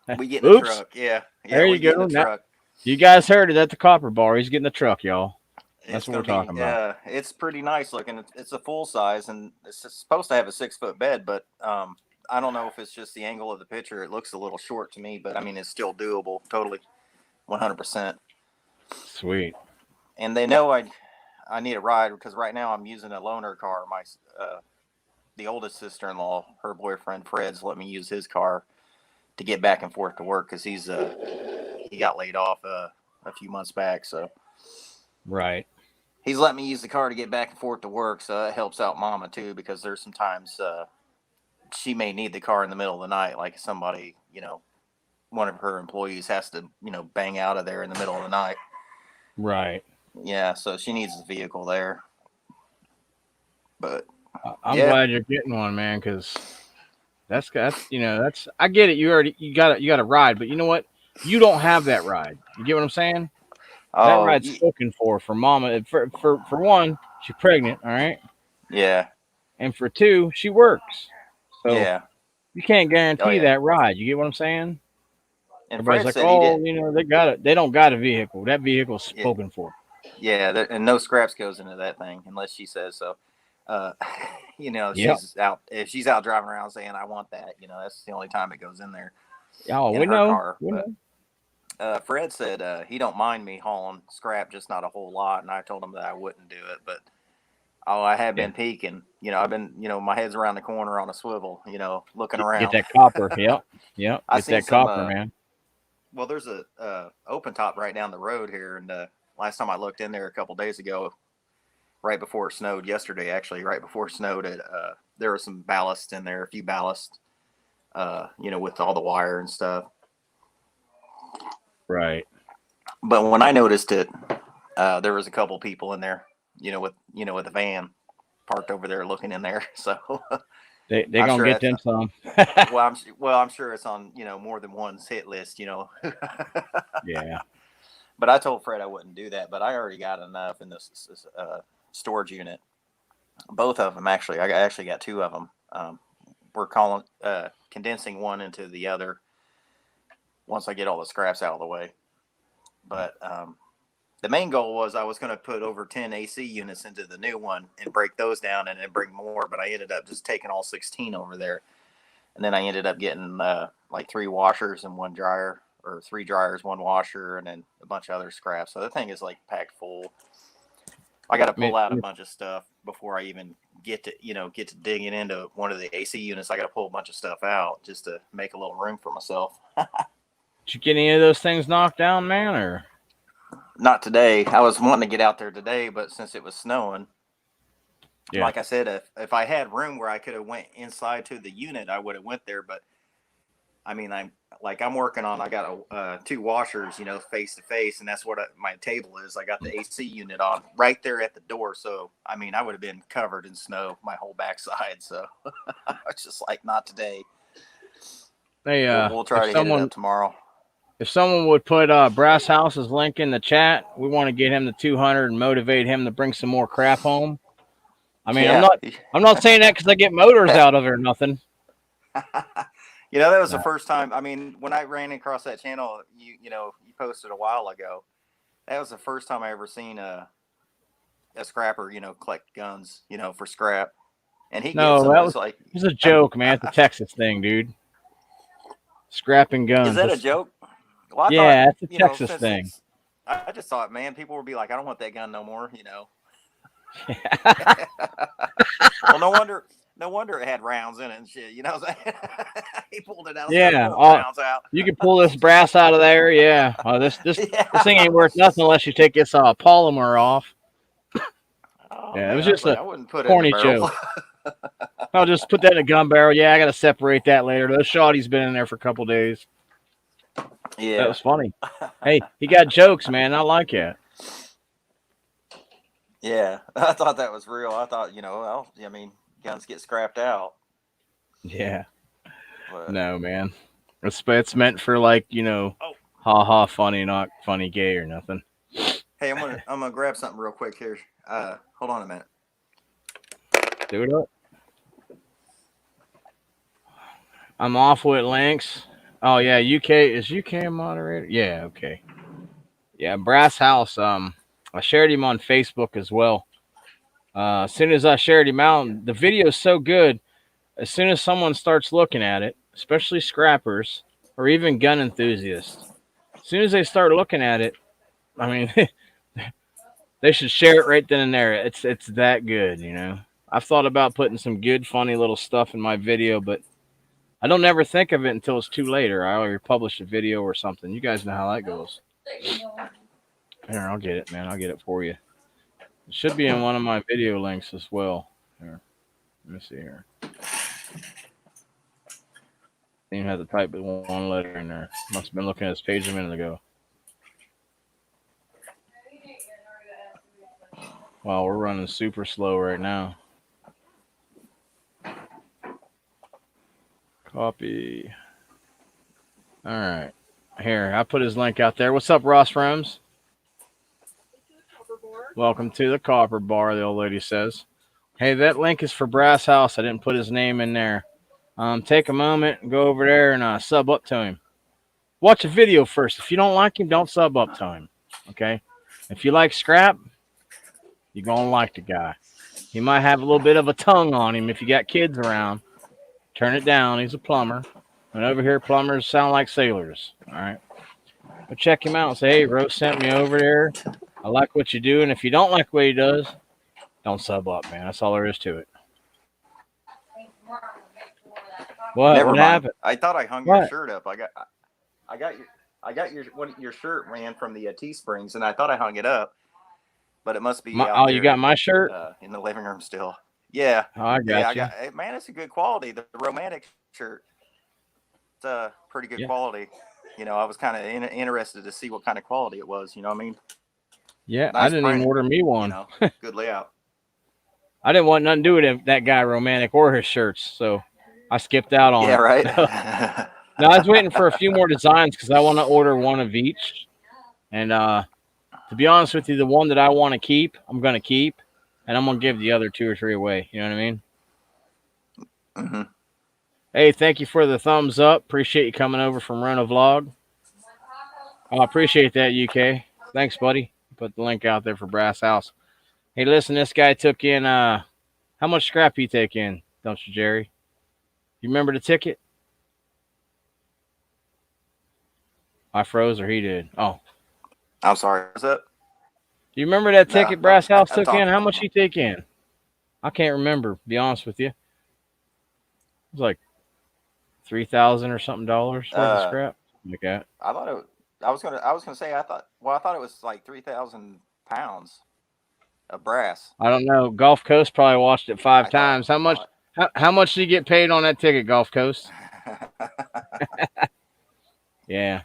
Yeah. We get in the truck. Yeah. There you go. The truck. You guys heard it at the Copper Bar. He's getting the truck, y'all. That's what we're talking about. It's pretty nice looking. It's a full size, and it's supposed to have a 6-foot bed, but I don't know if it's just the angle of the picture. It looks a little short to me, but I mean, it's still doable. Totally, 100%. Sweet. And they know I need a ride because right now I'm using a loaner car. My the oldest sister-in-law, her boyfriend Fred's let me use his car to get back and forth to work because he got laid off a few months back. So Right. he's let me use the car to get back and forth to work. So it helps out Mama too, because there's sometimes she may need the car in the middle of the night, like somebody, one of her employees has to, bang out of there in the middle of the night. Right. Yeah, so she needs the vehicle there. But I'm glad you're getting one, man, because that's I get it. You got a ride, but you know what? You don't have that ride. You get what I'm saying? That ride's spoken for Mama. For one, she's pregnant, all right? Yeah. And for two, she works. So yeah. you can't guarantee that ride. You get what I'm saying? And everybody's Fred like, they got it. They don't got a vehicle. That vehicle's spoken for. Yeah, and no scraps goes into that thing unless she says so. She's out. If she's out driving around saying, "I want that," that's the only time it goes in there. Oh, we know. We know. Fred said he don't mind me hauling scrap, just not a whole lot, and I told him that I wouldn't do it. But I have been peeking. I've been, my head's around the corner on a swivel. Looking around. Get that copper. Yep. Get that copper, man. Well, there's a open top right down the road here, and last time I looked in there a couple days ago, right before it snowed, yesterday actually, right before it snowed, there was some ballast in there, a few ballast, with all the wire and stuff. Right. But when I noticed it, there was a couple people in there, with the van parked over there looking in there. So they gonna get them some. I'm sure it's on more than one's hit list. Yeah. But I told Fred I wouldn't do that. But I already got enough in this storage unit. Both of them actually. I actually got two of them. We're condensing one into the other once I get all the scraps out of the way. But the main goal was I was going to put over 10 AC units into the new one and break those down and then bring more. But I ended up just taking all 16 over there. And then I ended up getting like 3 washers and 1 dryer, or 3 dryers, 1 washer, and then a bunch of other scraps. So the thing is like packed full. I got to pull out a bunch of stuff before I even get to digging into one of the AC units. I got to pull a bunch of stuff out just to make a little room for myself. Did you get any of those things knocked down, man, or? Not today. I was wanting to get out there today, but since it was snowing, like I said, if I had room where I could have went inside to the unit, I would have went there. But I mean, I'm working on. I got 2 washers, face to face, and that's what my table is. I got the AC unit on right there at the door. So I mean, I would have been covered in snow my whole backside. So it's just like not today. Hey, we'll try to hit it up tomorrow. If someone would put Brass House's link in the chat, we want to get him to 200 and motivate him to bring some more crap home. I mean, I'm not saying that because I get motors out of it or nothing. That was the first time. I mean, when I ran across that channel, you posted a while ago. That was the first time I ever seen a scrapper, collect guns, for scrap. And he it was a joke, man. It's a Texas thing, dude. Scrapping guns. Is that a joke? Well, it's a Texas thing. I just thought, man, people would be like, I don't want that gun no more, Well, no wonder it had rounds in it and shit. What I'm saying? He pulled it out. Rounds out. You can pull this brass out of there. Yeah. This thing ain't worth nothing unless you take this polymer off. Oh, yeah, man, it was just a corny joke. I'll just put that in a gun barrel. Yeah, I got to separate that later. Those shotty's been in there for a couple days. Yeah, that was funny. Hey, he got jokes, man. I like it. Yeah, I thought that was real. I thought, guns get scrapped out. Yeah. But, no, man. It's meant for ha funny, not funny gay or nothing. Hey, I'm gonna grab something real quick here. Hold on a minute. Do it up. I'm off with links. Oh yeah, is UK a moderator? Yeah, okay. Yeah, Brass House. I shared him on Facebook as well. As soon as I shared him out, the video is so good. as soon as someone starts looking at it, especially scrappers or even gun enthusiasts, as soon as they start looking at it, I mean, they should share it right then and there. It's that good, you know. I've thought about putting some good, funny little stuff in my video, but I don't ever think of it until it's too late, or I already published a video or something. You guys know how that goes. Here, I'll get it, man. I'll get it for you. It should be in one of my video links as well. Here, let me see here. Didn't even have to type with one letter in there. Must have been looking at this page a minute ago. Wow, we're running super slow right now. Copy. All right. Here, I put his link out there. What's up, Ross Romes? Welcome to the Copper Bar, the old lady says. Hey, that link is for Brass House. I didn't put his name in there. Take a moment and go over there and sub up to him. Watch a video first. If you don't like him, don't sub up to him. Okay? If you like scrap, you're going to like the guy. He might have a little bit of a tongue on him. If you got kids around, turn it down. He's a plumber. And over here, plumbers sound like sailors. All right? But check him out and say, hey, Rose sent me over there. I like what you do. And if you don't like what he does, don't sub up, man. That's all there is to it. What happened? I thought I hung your shirt up. I got your shirt ran from the Teesprings, and I thought I hung it up, but it must be. You got my shirt in the living room still. Yeah. Oh, I got you. Man, it's a good quality. The romantic shirt. It's pretty good quality. You know, I was kind of interested to see what kind of quality it was. You know what I mean? Yeah, nice I didn't even order me one. You know, good layout. I didn't want nothing to do with that guy, Romantic, or his shirts, so I skipped out on it. Yeah, right. No, I was waiting for a few more designs because I want to order one of each. And to be honest with you, the one that I want to keep, I'm going to keep, and I'm going to give the other 2 or 3 away. You know what I mean? Mm-hmm. Hey, thank you for the thumbs up. Appreciate you coming over from Run a Vlog. I appreciate that, UK. Thanks, buddy. Put the link out there for Brass House. Hey, listen, this guy took in, how much scrap he take in, don't you, Jerry? You remember the ticket? I froze or he did? Oh. I'm sorry. What's up? Do you remember that ticket Brass House took in? How much he take in? I can't remember, to be honest with you. It was like $3,000 or something worth of scrap. Like that. I was gonna say I thought it was like 3,000 pounds of brass. I don't know. Gulf Coast probably watched it 5 times. How much did you get paid on that ticket, Gulf Coast? Yeah.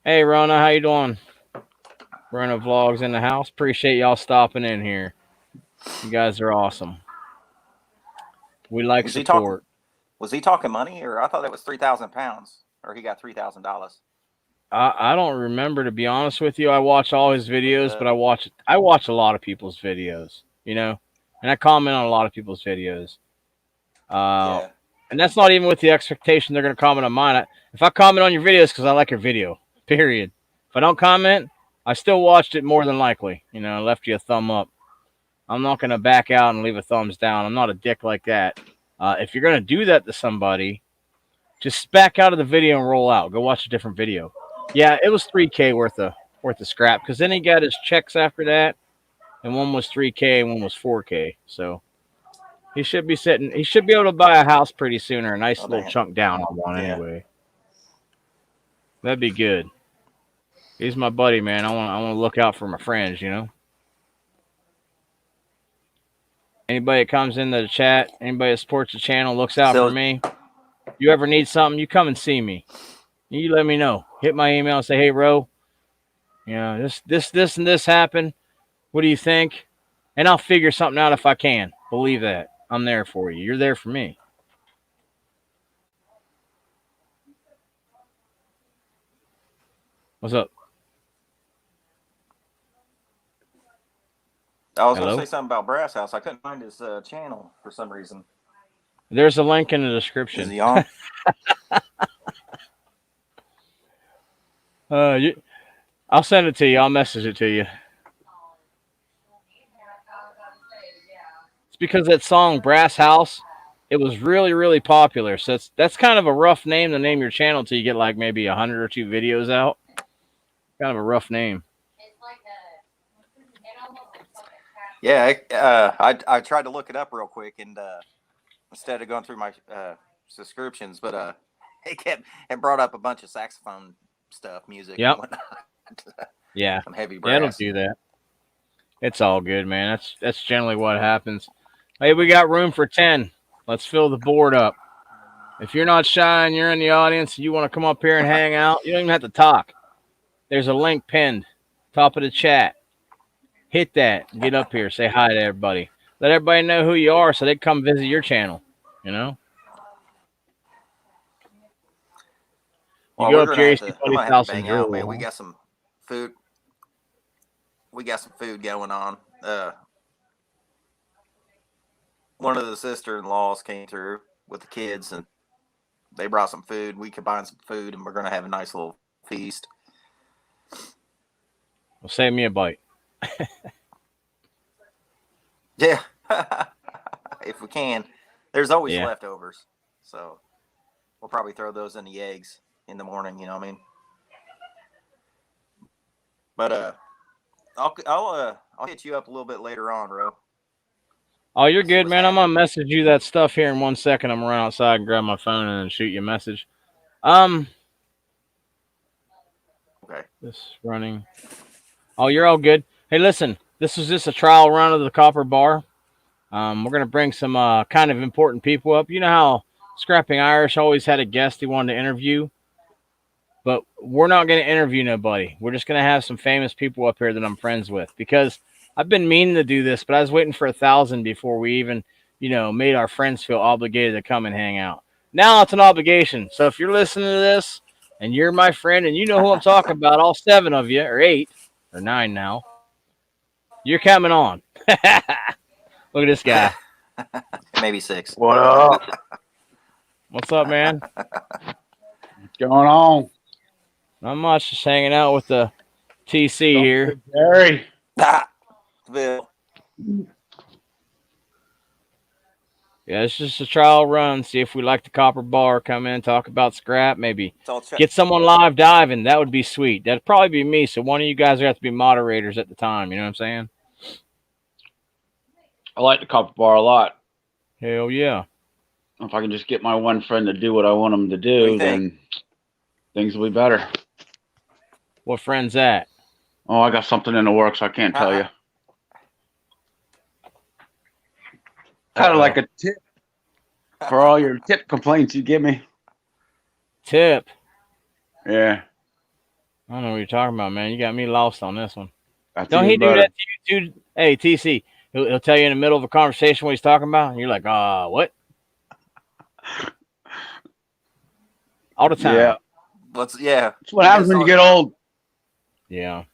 Hey Rona, how you doing? Rona Vlogs in the house. Appreciate y'all stopping in here. You guys are awesome. We like support. Was he talking money, or I thought it was 3,000 pounds, or he got $3,000? I don't remember, to be honest with you. I watch all his videos, but I watch a lot of people's videos, you know, and I comment on a lot of people's videos. And that's not even with the expectation they're going to comment on mine. If I comment on your videos, because I like your video, period. If I don't comment, I still watched it more than likely. You know, I left you a thumb up. I'm not going to back out and leave a thumbs down. I'm not a dick like that. If you're going to do that to somebody, just back out of the video and roll out. Go watch a different video. Yeah, it was $3K worth of scrap, because then he got his checks after that, and one was $3K and one was $4K. So he should be able to buy a house pretty soon, or a nice little chunk down on one anyway. That'd be good. He's my buddy, man. I want to look out for my friends, you know. Anybody that comes into the chat, anybody that supports the channel, looks out for me. If you ever need something, you come and see me. You let me know. Hit my email and say, hey, Ro, you know, this and this happened. What do you think? And I'll figure something out if I can. Believe that. I'm there for you. You're there for me. What's up? I was going to say something about Brass House. I couldn't find his channel for some reason. There's a link in the description. Is he on? I'll send it to you. I'll message it to you. It's because that song Brass House, it was really, really popular. So that's kind of a rough name to name your channel till you get like maybe 100 or 2 videos out. Kind of a rough name. Yeah, I tried to look it up real quick, and instead of going through my subscriptions, but it brought up a bunch of saxophone stuff, music. Yep. And whatnot. Yeah. Some heavy Yeah, it'll brass. do that. It's all good, man. That's generally what happens. Hey, we got room for 10. Let's fill the board up. If you're not shy and you're in the audience, you want to come up here and hang out, you don't even have to talk. There's a link pinned, top of the chat. Hit that. Get up here. Say hi to everybody. Let everybody know who you are so they come visit your channel. You know? You Well, go we're up here, you gonna see have buddy's to house bang and out, drill. man. We got some food. We got some food going on. One of the sister-in-laws came through with the kids, and they brought some food. We combined some food, and we're gonna have a nice little feast. Well, save me a bite. Yeah, if we can. There's always Yeah. leftovers, so we'll probably throw those in the eggs in the morning. You know what I mean? But I'll hit you up a little bit later on, Ro. Oh, you're See good, what's man. I'm gonna happening. message you that stuff here in 1 second. I'm gonna run outside and grab my phone and then shoot you a message. Okay. This running. Oh, you're all good. Hey, listen. This was just a trial run of the Copper Bar. We're gonna bring some kind of important people up. You know how Scrapping Irish always had a guest he wanted to interview, but we're not gonna interview nobody. We're just gonna have some famous people up here that I'm friends with because I've been meaning to do this, but I was waiting for 1,000 before we even, made our friends feel obligated to come and hang out. Now it's an obligation. So if you're listening to this and you're my friend and you know who I'm talking about, all 7 of you, or 8, or 9 now, you're coming on. Look at this guy. Maybe 6. What up? What's up, man? What's going on? Not much. Just hanging out with the TC here. Gary. Bill. Yeah, it's just a trial run. See if we like the Copper Bar. Come in, talk about scrap. Maybe get someone live diving. That would be sweet. That'd probably be me. So one of you guys would have to be moderators at the time. You know what I'm saying? I like the Copper Bar a lot. Hell yeah. If I can just get my one friend to do what I want him to do, then things will be better. What friend's that? Oh, I got something in the works. I can't tell you. Kind of like a tip for all your tip complaints you give me. Tip? Yeah. I don't know what you're talking about, man. You got me lost on this one. Don't he do that to you, dude? Hey, TC, he'll tell you in the middle of a conversation what he's talking about, and you're like, what? All the time. Yeah. That's what happens when you get old. Yeah.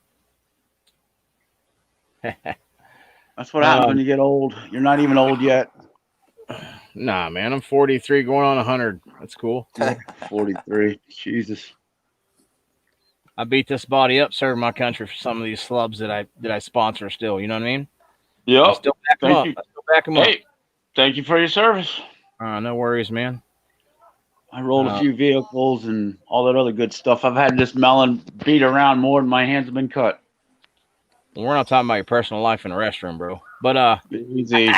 That's what happens when you get old. You're not even old yet. Nah, man. I'm 43 going on 100. That's cool. 43. Jesus. I beat this body up serving my country for some of these slubs that I sponsor still. You know what I mean? Yep. I still back them up. Hey, thank you for your service. No worries, man. I rolled a few vehicles and all that other good stuff. I've had this melon beat around more than my hands have been cut. Well, we're not talking about your personal life in the restroom, bro. But easy.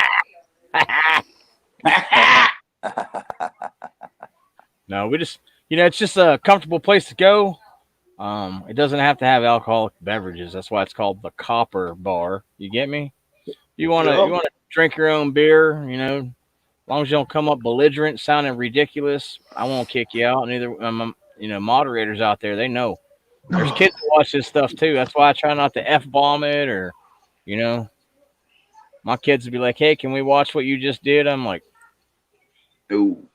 No, we just it's just a comfortable place to go. It doesn't have to have alcoholic beverages. That's why it's called the Copper Bar. You get me? You wanna drink your own beer, as long as you don't come up belligerent, sounding ridiculous, I won't kick you out. And neither moderators out there, they know. There's kids that watch this stuff too. That's why I try not to F-bomb it or, my kids would be like, hey, can we watch what you just did? I'm like, ooh.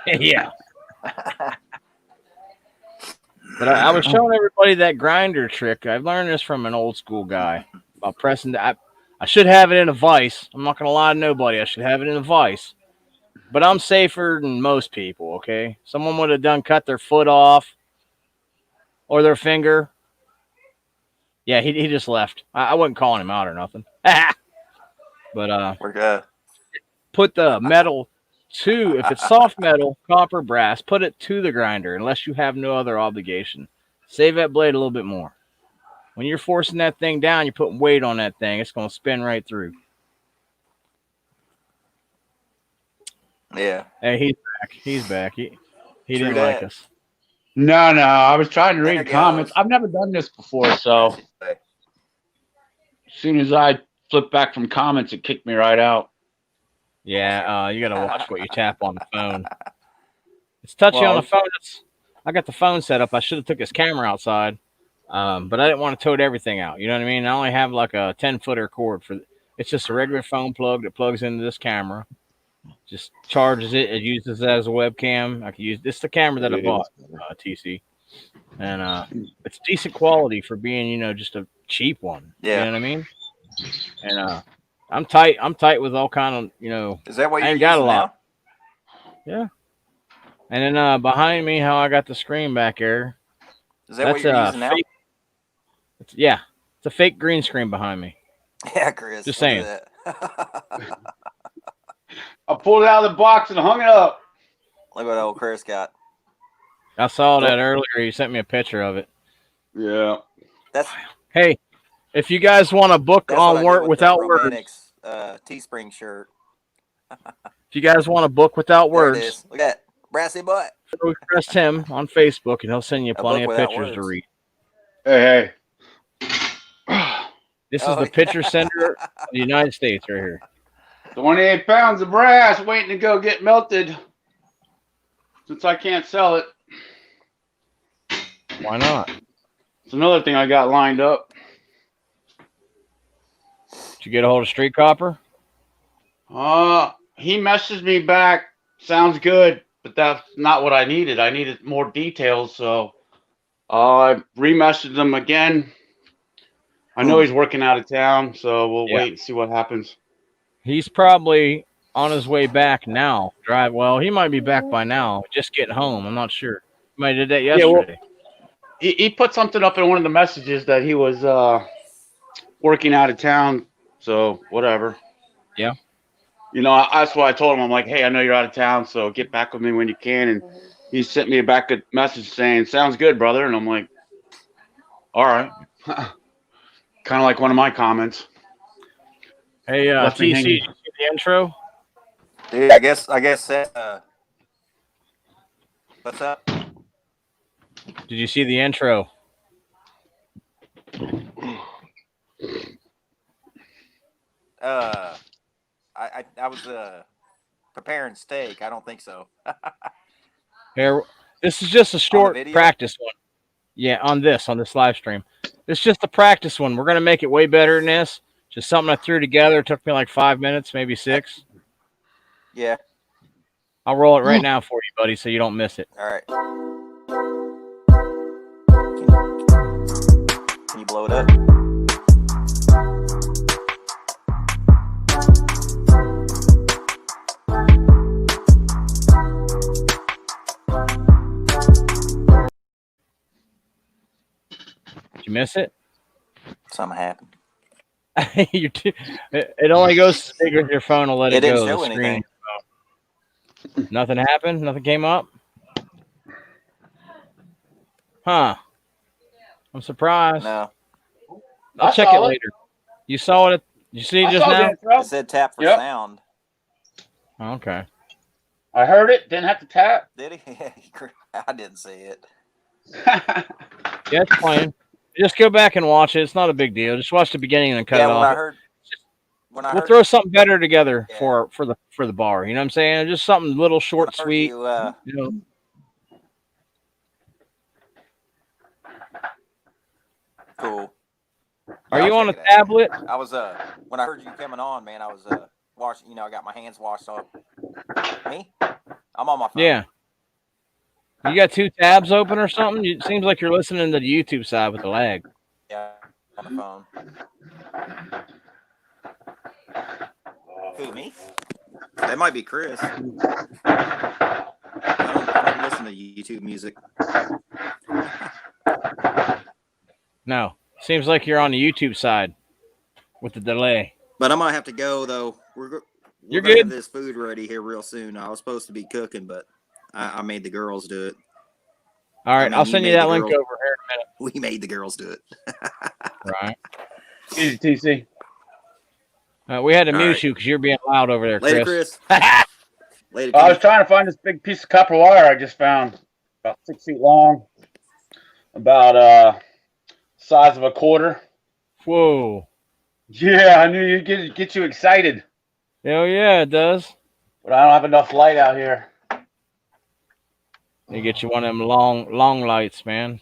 Yeah. But I was showing everybody that grinder trick. I've learned this from an old school guy about pressing I should have it in a vise. I'm not going to lie to nobody. I should have it in a vise. But I'm safer than most people, okay? Someone would have cut their foot off or their finger. Yeah, he just left. I wasn't calling him out or nothing. But We're good. put the metal to, if it's soft metal, copper, brass, put it to the grinder unless you have no other obligation. Save that blade a little bit more. When you're forcing that thing down, you're putting weight on that thing. It's going to spin right through. Yeah. Hey, he's back. He's back. He True didn't that. like us. No, I was trying to There read it comments. goes. I've never done this before, so as soon as I flip back from comments, it kicked me right out. Yeah, you got to watch what you tap on the phone. It's touchy on the phone. I got the phone set up. I should have took his camera outside, but I didn't want to tote everything out. You know what I mean? I only have like a 10-footer cord for. It's just a regular phone plug that plugs into this camera. Just charges it. It uses it as a webcam. I can use this. The camera that I bought, TC, and it's decent quality for being, just a cheap one. Yeah. You know what I mean? And I'm tight. I'm tight with all kind of, Is that what I you're ain't got a using lot. now? Yeah. And then behind me, how I got the screen back there. Is that what you're using now? It's a fake green screen behind me. Yeah, Chris. Just saying. I pulled it out of the box and hung it up. Look what old Chris got. I saw that earlier. You sent me a picture of it. Yeah. Hey, if you guys want to book on work without words, Teespring shirt. if you guys want to book without There it words, is. Look at that brassy butt. request him on Facebook, and he'll send you plenty of book without pictures to words. read. Hey. This is the picture sender of the United States right here. 28 pounds of brass waiting to go get melted. Since I can't sell it. Why not? It's another thing I got lined up. Did you get a hold of Street Copper? He messaged me back. Sounds good, but that's not what I needed. I needed more details, so I re-messaged him again. I know he's working out of town, so we'll wait and see what happens. He's probably on his way back now. Well, he might be back by now. Just getting home. I'm not sure. He might have did that yesterday. Yeah, he put something up in one of the messages that he was working out of town, so whatever. Yeah. That's why I told him. I'm like, hey, I know you're out of town, so get back with me when you can. And he sent me back a message saying, sounds good, brother. And I'm like, all right. Kind of like one of my comments. Hey, TC, did you see the intro? Dude, I guess that. What's up? Did you see the intro? I was preparing steak. I don't think so. Here, this is just a short practice one. Yeah, on this live stream. It's just a practice one. We're gonna make it way better than this. Just something I threw together. It took me like 5 minutes, maybe 6. Yeah. I'll roll it right now for you, buddy, so you don't miss it. All right. Can you blow it up? Did you miss it? Something happened. It only goes as big as your phone will let it go. Didn't show anything. Nothing happened? Nothing came up? Huh. I'm surprised. No. I'll check it later. You saw it? You see it just now? It said tap for sound. Okay. I heard it. Didn't have to tap. Did he? I didn't see it. Yeah, it's playing. Just go back and watch it. It's not a big deal. Just watch the beginning and cut it off. We'll throw something better together for the bar. You know what I'm saying? Just something little short, sweet. Cool. Are you on a tablet? I was when I heard you coming on, man, I was washing. I got my hands washed off. Me? I'm on my phone. Yeah. You got 2 tabs open or something? It seems like you're listening to the YouTube side with the lag. Yeah, on the phone. Who, me? That might be Chris. I don't listen to YouTube music. No. Seems like you're on the YouTube side with the delay. But I'm gonna have to go though. We're You're gonna have good. this food ready here real soon. I was supposed to be cooking, but I made the girls do it. All right, I mean, I'll send you that link over here in We made the girls do it. a minute. Right. Easy, TC. We had to All mute right. you because you're being loud over there, Later, Chris. Later, I was Keith. trying to find this big piece of copper wire I just found, about 6 feet long, about size of a quarter. Whoa. Yeah, I knew you'd get you excited, Hell yeah, it does. but I don't have enough light out here. You get you one of them long lights, man.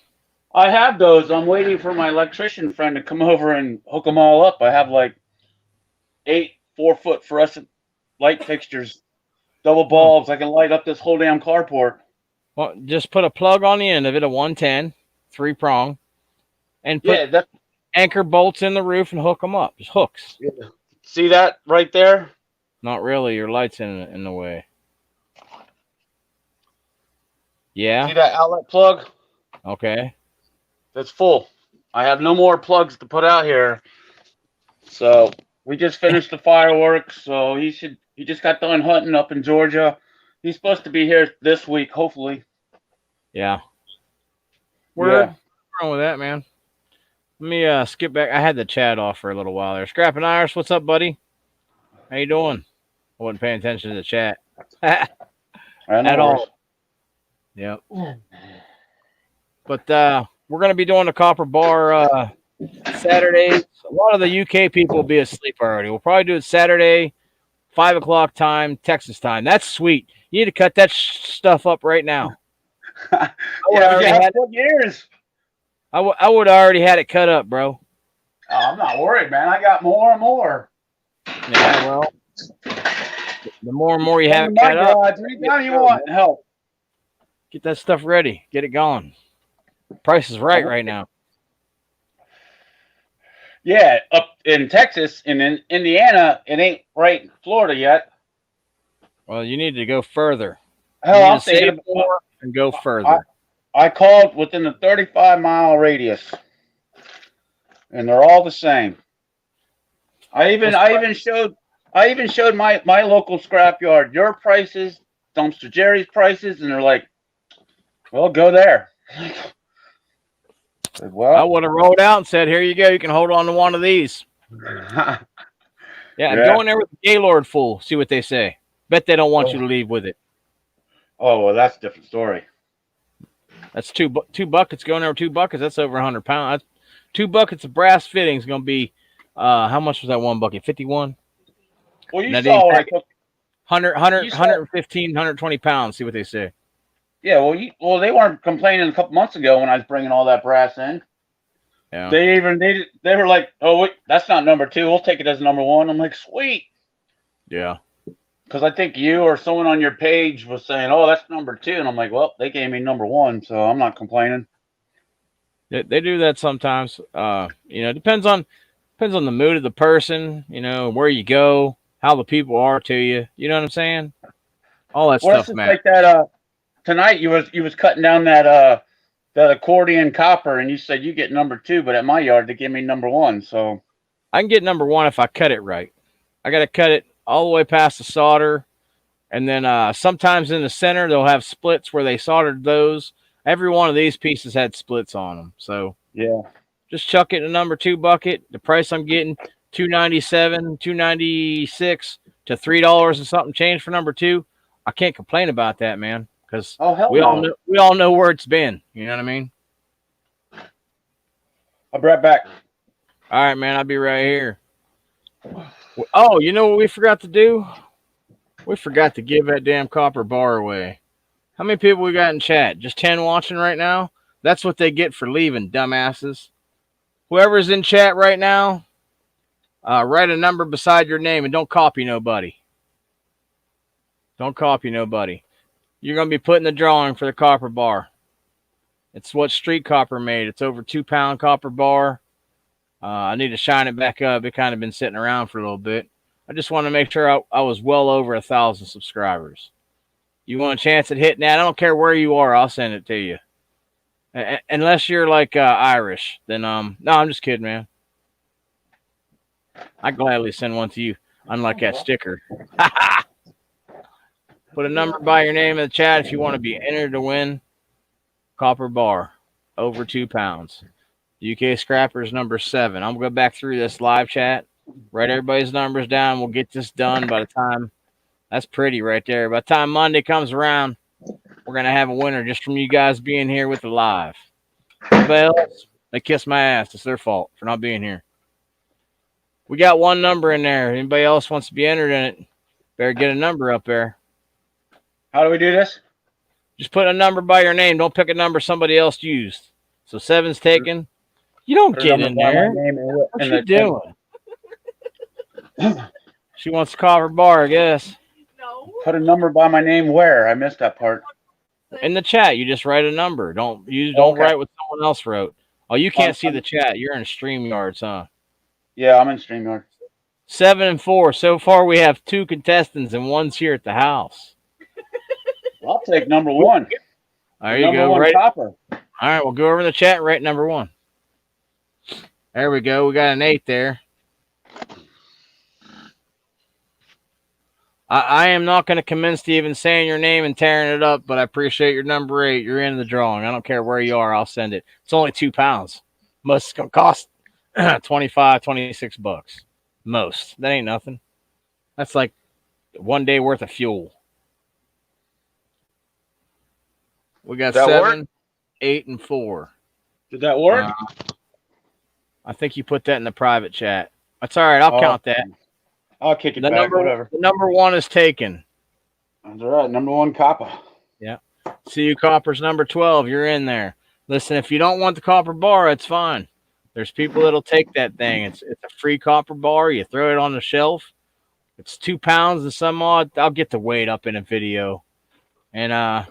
I have those. I'm waiting for my electrician friend to come over and hook them all up. I have like 8 4-foot fluorescent light fixtures, double bulbs. I can light up this whole damn carport. Well, just put a plug on the end of it, a 110, 3-prong, and put anchor bolts in the roof and hook them up. Just hooks. Yeah. See that right there? Not really. Your light's in the way. Yeah. See that outlet plug? Okay. That's full. I have no more plugs to put out here. So we just finished the fireworks. So he just got done hunting up in Georgia. He's supposed to be here this week, hopefully. Yeah. What's wrong with that, man? Let me skip back. I had the chat off for a little while there. Scrap and Iris, what's up, buddy? How you doing? I wasn't paying attention to the chat at all. Yep. But we're gonna be doing the copper bar Saturday. A lot of the UK people will be asleep already. We'll probably do it Saturday, 5 o'clock time, Texas time. That's sweet. You need to cut that stuff up right now. Yeah, you have 4 years. I would have already had it cut up, bro. Oh, I'm not worried, man. I got more and more. Yeah, well, the more and more you have it cut up, anytime you want help. Get that stuff ready. Get it going. Price is right now. Yeah, up in Texas and in Indiana, it ain't right in Florida yet. Well, you need to go further. Hell, I'm thinking more and go further. I called within the 35-mile radius, and they're all the same. I even showed my local scrapyard your prices, Dumpster Jerry's prices, and they're like, "Well, go there." Well, I would have rolled out and said, "Here you go. You can hold on to one of these." Yeah, go in there with the Gaylord full. See what they say. Bet they don't want you to leave with it. Oh, well, that's a different story. That's two buckets. Going there with 2 buckets. That's over 100 pounds. That's 2 buckets of brass fittings. Going to be how much was that one bucket? 51. Well, you saw what I took. 115, 120 pounds. See what they say. Yeah, well, they weren't complaining a couple months ago when I was bringing all that brass in. Yeah. They were like, "Oh, wait, that's not number 2. We'll take it as number 1." I'm like, "Sweet." Yeah. Because I think you or someone on your page was saying, "Oh, that's number 2," and I'm like, "Well, they gave me number 1, so I'm not complaining." They do that sometimes. Depends on the mood of the person. Where you go, how the people are to you. You know what I'm saying? All that stuff, man. Like that. Tonight you was cutting down that accordion copper, and you said you get number 2, but at my yard they give me number 1. So I can get number 1 if I cut it right. I got to cut it all the way past the solder, and then sometimes in the center they'll have splits where they soldered those. Every one of these pieces had splits on them, so yeah, just chuck it in a number 2 bucket. The price I'm getting $2.97, $2.96 to $3 and something change for number 2. I can't complain about that, man, because we all know where it's been. You know what I mean? I'll be right back. All right, man. I'll be right here. Oh, you know what we forgot to do? We forgot to give that damn copper bar away. How many people we got in chat? Just 10 watching right now? That's what they get for leaving, dumbasses. Whoever's in chat right now, write a number beside your name and don't copy nobody. Don't copy nobody. You're going to be put in the drawing for the copper bar. It's what Street Copper made. It's over 2-pound copper bar. I need to shine it back up. It kind of been sitting around for a little bit. I just want to make sure I was well over 1,000 subscribers. You want a chance at hitting that? I don't care where you are. I'll send it to you. Unless you're like Irish, then no, I'm just kidding, man. I'd gladly send one to you, unlike that sticker. Put a number by your name in the chat if you want to be entered to win copper bar over 2 pounds. UK Scrappers number 7. I'm gonna go back through this live chat, write everybody's numbers down. We'll get this done by the time. That's pretty right there. By the time Monday comes around, we're gonna have a winner just from you guys being here with the live. Everybody else, they kiss my ass. It's their fault for not being here. We got one number in there. Anybody else wants to be entered in it, better get a number up there. How do we do this? Just put a number by your name. Don't pick a number somebody else used. So 7's taken. You don't get in there. What's she doing? She wants to call her bar, I guess. No. Put a number by my name where? I missed that part. In the chat, you just write a number. Don't write what someone else wrote. Oh, you can't see the chat. You're in Streamyards, huh? Yeah, I'm in Streamyard. 7 and 4. So far, we have 2 contestants and one's here at the house. I'll take number 1. There you go. Right. All right, we'll go over in the chat and write number 1. There we go. We got an 8 there. I am not going to commence to even saying your name and tearing it up, but I appreciate your number 8. You're in the drawing. I don't care where you are. I'll send it. It's only 2 pounds. Most going to cost 25, 26 bucks. Most. That ain't nothing. That's like 1 day worth of fuel. We got 7, 8, and 4. Did that work? I think you put that in the private chat. That's all right. I'll count that. I'll kick it back. Whatever. The number 1 is taken. That's all right. Number 1 copper. Yeah. See you, Coppers. Number 12. You're in there. Listen, if you don't want the copper bar, it's fine. There's people that'll take that thing. It's a free copper bar. You throw it on the shelf. It's 2 pounds and some odd. I'll get the weight up in a video. And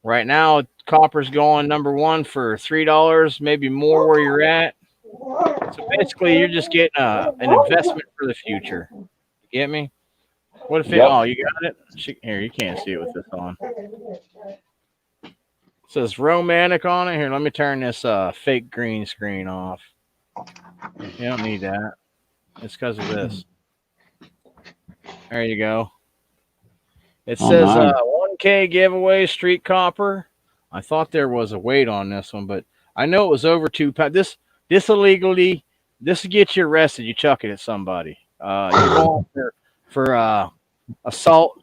right now, copper's going number 1 for $3, maybe more where you're at. So basically, you're just getting an investment for the future. You get me? What if it? Yep. Oh, you got it? Here, you can't see it with this on. It says romantic on it. Here, let me turn this fake green screen off. You don't need that. It's because of this. There you go. It says 1K giveaway street copper. I thought there was a weight on this one, but I know it was over 2 pounds. This illegally, this will get you arrested. You chuck it at somebody. You're going for assault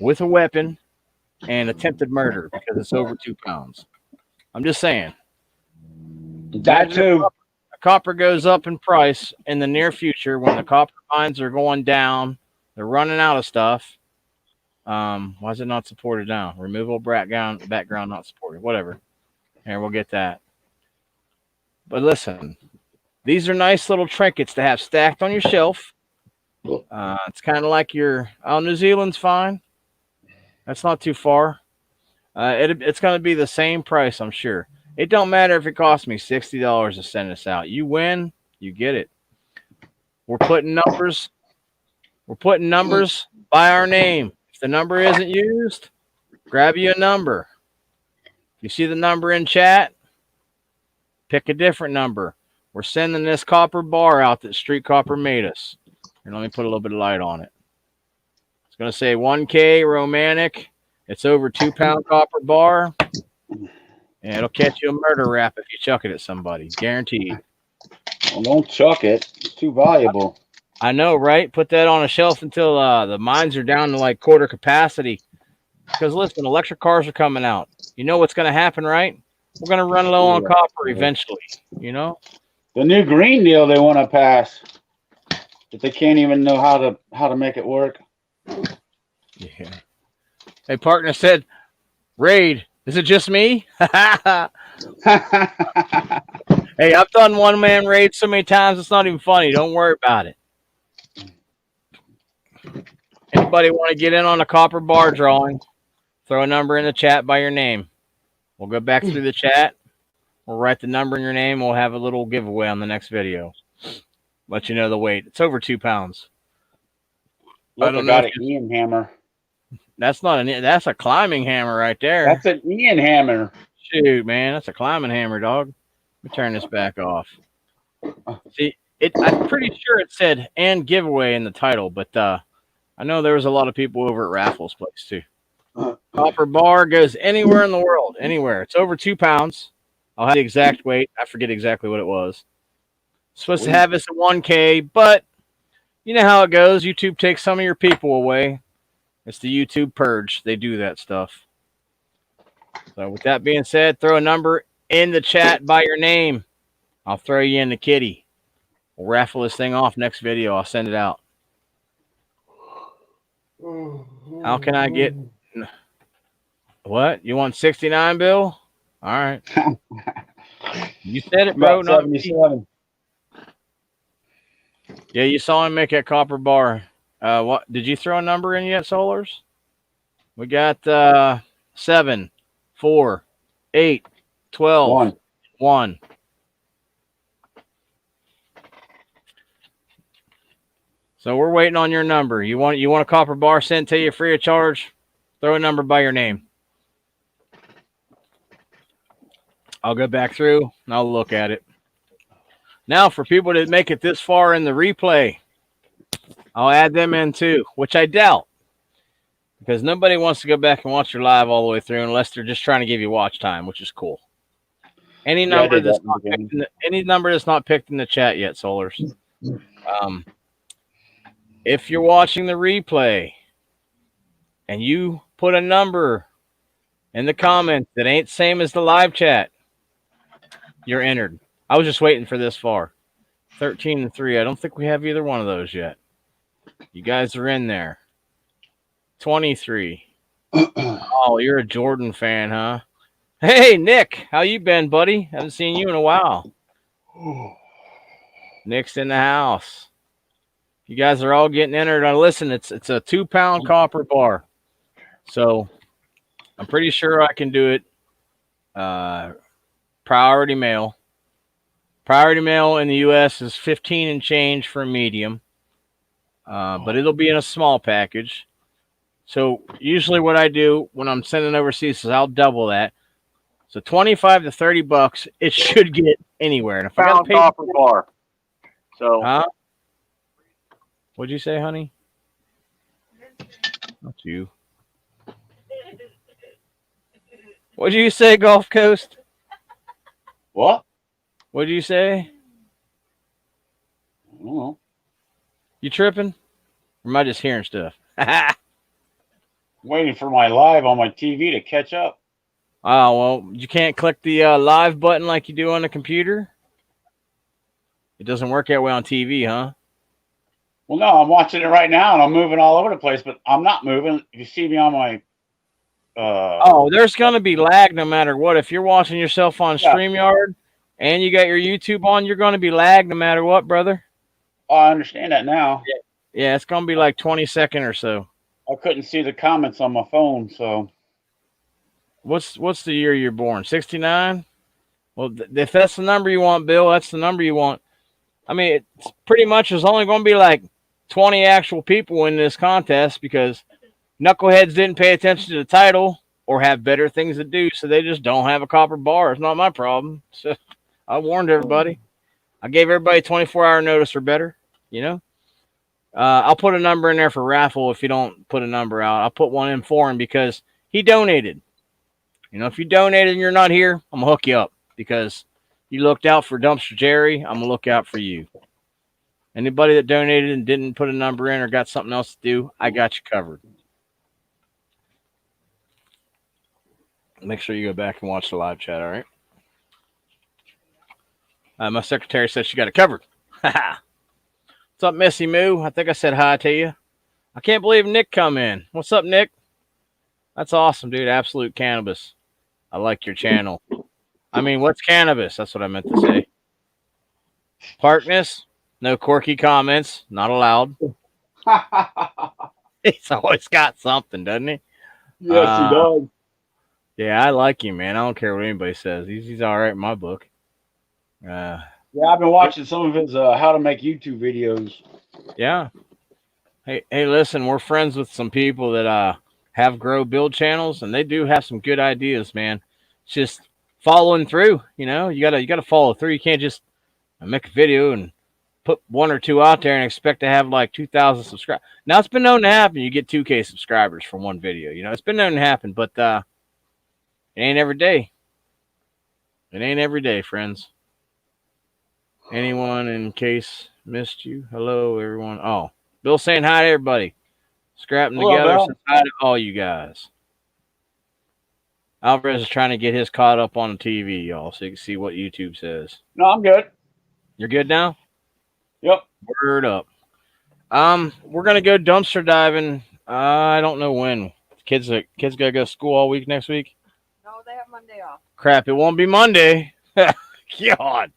with a weapon and attempted murder because it's over 2 pounds. I'm just saying. That too. Copper goes up in price in the near future when the copper mines are going down. They're running out of stuff. Why is it not supported now? Removable background not supported. Whatever. Here, we'll get that. But listen, these are nice little trinkets to have stacked on your shelf. It's kind of like New Zealand's fine. That's not too far. It's going to be the same price, I'm sure. It don't matter if it costs me $60 to send this out. You win, you get it. We're putting numbers by our name. If the number isn't used, grab you a number. If you see the number in chat, pick a different number. We're sending this copper bar out that Street Copper made us. And let me put a little bit of light on it. It's going to say 1K romantic. It's over 2 pound copper bar. And it'll catch you a murder rap if you chuck it at somebody. Guaranteed. Well, don't chuck it. It's too valuable. I know, right? Put that on a shelf until the mines are down to like quarter capacity. Because listen, electric cars are coming out. You know what's going to happen, right? We're going to run low on copper eventually, you know? The new Green Deal they want to pass. But they can't even know how to make it work. Yeah. Hey, partner said, Raid, is it just me? Hey, I've done one-man raids so many times, it's not even funny. Don't worry about it. Anybody want to get in on a copper bar drawing? Throw a number in the chat by your name. We'll go back through the chat. We'll write the number in your name. We'll have a little giveaway on the next video. Let you know the weight. It's over 2 pounds. Look, I got an Ian hammer. That's that's a climbing hammer right there. That's an Ian hammer. Shoot, man. That's a climbing hammer, dog. Let me turn this back off. See, I'm pretty sure it said and giveaway in the title, but I know there was a lot of people over at Raffles Place too. Copper bar goes anywhere in the world, anywhere. It's over 2 pounds. I'll have the exact weight. I forget exactly what it was. Supposed to have this at 1K, but you know how it goes. YouTube takes some of your people away. It's the YouTube purge. They do that stuff. So with that being said, throw a number in the chat by your name. I'll throw you in the kitty. We'll raffle this thing off next video. I'll send it out. How can I get... What? You want 69, Bill? All right. You said it, bro. About 77. Yeah, you saw him make that copper bar. What did you throw a number in yet, Solars? We got 7, 4, 8, 12, 1. So we're waiting on your number. You want a copper bar sent to you free of charge? Throw a number by your name. I'll go back through and I'll look at it. Now, for people that make it this far in the replay, I'll add them in too, which I doubt, because nobody wants to go back and watch your live all the way through unless they're just trying to give you watch time, which is cool. Any number that's not picked in the chat yet, Solars. If you're watching the replay and you put a number in the comments that ain't same as the live chat, you're entered. I was just waiting for this far. 13 and 3. I don't think we have either one of those yet. You guys are in there. 23. Oh, you're a Jordan fan, huh? Hey, Nick. How you been, buddy? Haven't seen you in a while. Nick's in the house. You guys are all getting entered. Now, listen, it's a 2-pound copper bar. So I'm pretty sure I can do it. Priority mail. Priority mail in the U.S. is 15 and change for a medium. But it'll be in a small package. So usually what I do when I'm sending overseas is I'll double that. So 25 to 30 bucks, it should get anywhere. And if I got to pay copper bar. So huh? What'd you say, honey? Not you. What'd you say, Gulf Coast? what? What'd you say? I don't know. You tripping? Or am I just hearing stuff? Waiting for my live on my TV to catch up. Oh, well, you can't click the live button like you do on the computer? It doesn't work that way on TV, huh? Well, no, I'm watching it right now, and I'm moving all over the place, but I'm not moving. If you see me on my... oh, there's going to be lag no matter what. If you're watching yourself on Streamyard and you got your YouTube on, you're going to be lagged no matter what, brother. Oh, I understand that now. Yeah, it's going to be like 20 seconds or so. I couldn't see the comments on my phone, so... What's the year you're born? 69? Well, if that's the number you want, Bill, that's the number you want. I mean, it's pretty much there's only going to be like 20 actual people in this contest because knuckleheads didn't pay attention to the title or have better things to do, so they just don't have a copper bar. It's not my problem. So I warned everybody. I gave everybody 24-hour notice or better, you know. I'll put a number in there for raffle if you don't put a number out. I'll put one in for him because he donated. You know, if you donated and you're not here, I'm going to hook you up because you looked out for Dumpster Jerry. I'm going to look out for you. Anybody that donated and didn't put a number in or got something else to do, I got you covered. Make sure you go back and watch the live chat, all right? My secretary said she got it covered. What's up, Missy Moo? I think I said hi to you. I can't believe Nick come in. What's up, Nick? That's awesome, dude. Absolute Cannabis. I like your channel. I mean, what's cannabis? That's what I meant to say. Parkness, no quirky comments. Not allowed. He's always got something, doesn't he? Yes, he does. Yeah, I like him, man. I don't care what anybody says. He's all right in my book. Yeah, I've been watching some of his how to make YouTube videos. Yeah. Hey, listen, we're friends with some people that have grow build channels, and they do have some good ideas, man. It's just following through, you know. You gotta follow through. You can't just make a video and put 1 or 2 out there and expect to have like 2,000 subscribers. Now it's been known to happen. You get 2K subscribers from one video. You know, it's been known to happen, but it ain't every day. It ain't every day, friends. Anyone in case missed you? Hello, everyone. Oh, Bill saying hi to everybody. Scrapping Hello, together. Bill. Says hi to all you guys. Alvarez is trying to get his caught up on the TV, y'all, so you can see what YouTube says. No, I'm good. You're good now? Yep. Word up. We're gonna go dumpster diving. I don't know when. Kids gotta go to school all week next week. No, they have Monday off. Crap, it won't be Monday. God,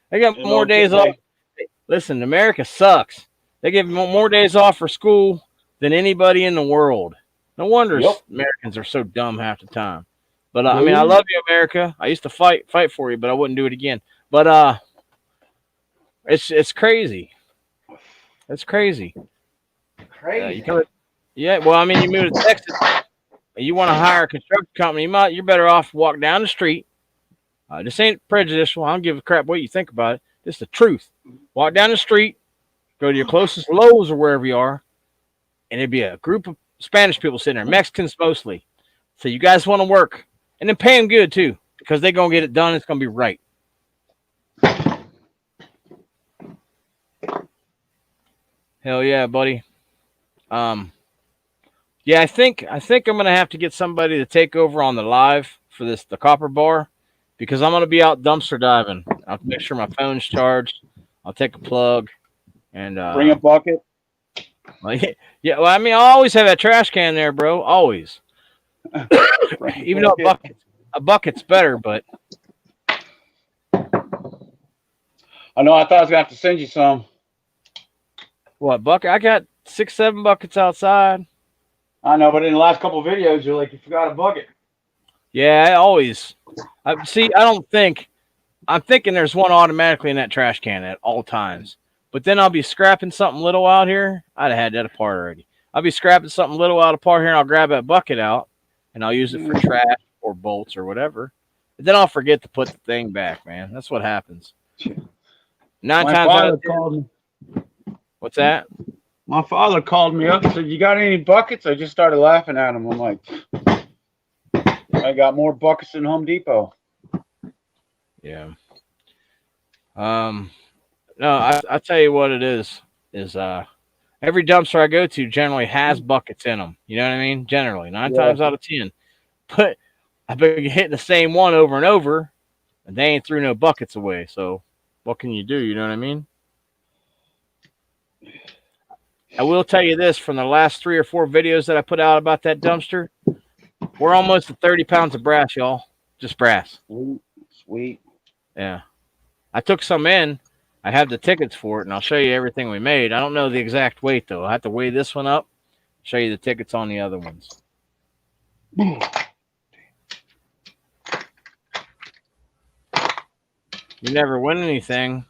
they got more days off. Listen, America sucks. They give more days off for school than anybody in the world. No wonder Americans are so dumb half the time. But I mean, I love you, America. I used to fight for you, but I wouldn't do it again. But it's crazy. It's crazy. Crazy. Well, I mean, you moved to Texas. You want to hire a construction company? You're better off walk down the street. This ain't prejudicial. I don't give a crap what you think about it. This is the truth. Walk down the street, go to your closest Lowe's or wherever you are, and there'd be a group of Spanish people sitting there, Mexicans mostly. So you guys want to work, and then pay them good too, because they're gonna get it done. It's gonna be right. Hell yeah, buddy. Yeah, I think I'm gonna have to get somebody to take over on the live for the copper bar, because I'm gonna be out dumpster diving. I'll have to make sure my phone's charged. I'll take a plug and bring a bucket. Yeah, well, I mean, I always have that trash can there, bro. Always. Even though a bucket's better, but I know. I thought I was gonna have to send you some. What bucket? I got 6-7 buckets outside. I know, but in the last couple of videos, you're like, you forgot a bucket. Yeah, I always. See, I'm thinking there's one automatically in that trash can at all times. But then I'll be scrapping something little out here. I'd have had that apart already. I'll be scrapping something little out apart here, and I'll grab that bucket out, and I'll use it for trash or bolts or whatever. But then I'll forget to put the thing back, man. That's what happens. 9 times out of 10. What's that? My father called me up and said, "You got any buckets?" I just started laughing at him. I'm like, I got more buckets than Home Depot. Yeah. No, I tell you what it is every dumpster I go to generally has buckets in them. You know what I mean? Generally, 9 times out of 10. But I've been hitting the same one over and over, and they ain't threw no buckets away. So what can you do? You know what I mean? I will tell you this, from the last 3 or 4 videos that I put out about that dumpster, we're almost at 30 pounds of brass, y'all. Just brass. Sweet. Yeah. I took some in. I have the tickets for it, and I'll show you everything we made. I don't know the exact weight, though. I have to weigh this one up, show you the tickets on the other ones. You never win anything.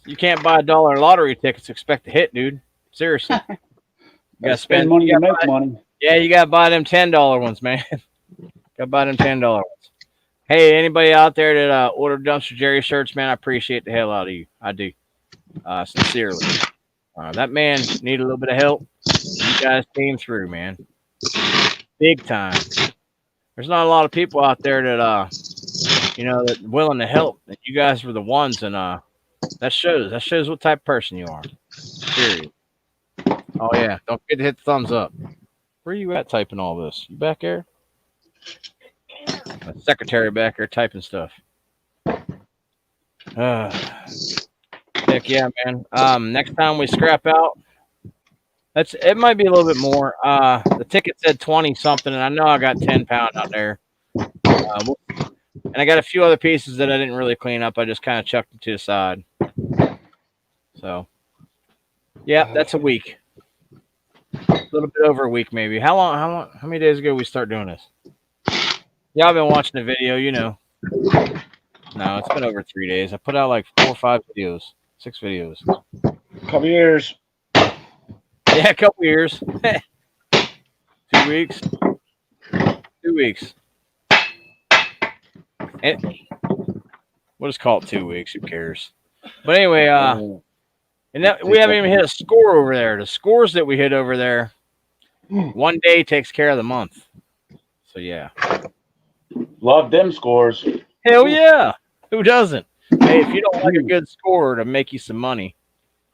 You can't buy $1 lottery tickets, expect to hit, dude. Seriously. You gotta spend money to make money. Yeah, you gotta buy them $10 ones, man. Gotta buy them $10 ones. Hey, anybody out there that ordered Dumpster Jerry shirts, man, I appreciate the hell out of you. I do. Sincerely. That man needed a little bit of help. You guys came through, man. Big time. There's not a lot of people out there that that willing to help. You guys were the ones, and that shows. That shows what type of person you are. Period. Oh yeah, don't forget to hit the thumbs up. Where you at typing all this? You back there? A secretary back there typing stuff. Heck yeah, man. Next time we scrap out, it might be a little bit more. The ticket said 20 something, and I know I got 10 pound out there. And I got a few other pieces that I didn't really clean up. I just kind of chucked them to the side. So, yeah, that's a week. A little bit over a week, maybe. How many days ago we start doing this? Y'all been watching the video, you know. No, it's been over 3 days. I put out like 4 or 5 videos, 6 videos. Couple years. Yeah, a couple years. 2 weeks. 2 weeks. And we'll just call it 2 weeks. Who cares? But anyway, And that, we haven't even hit a score over there. The scores that we hit over there, one day takes care of the month. So yeah. Love them scores. Hell yeah. Who doesn't? Hey, if you don't like a good score to make you some money,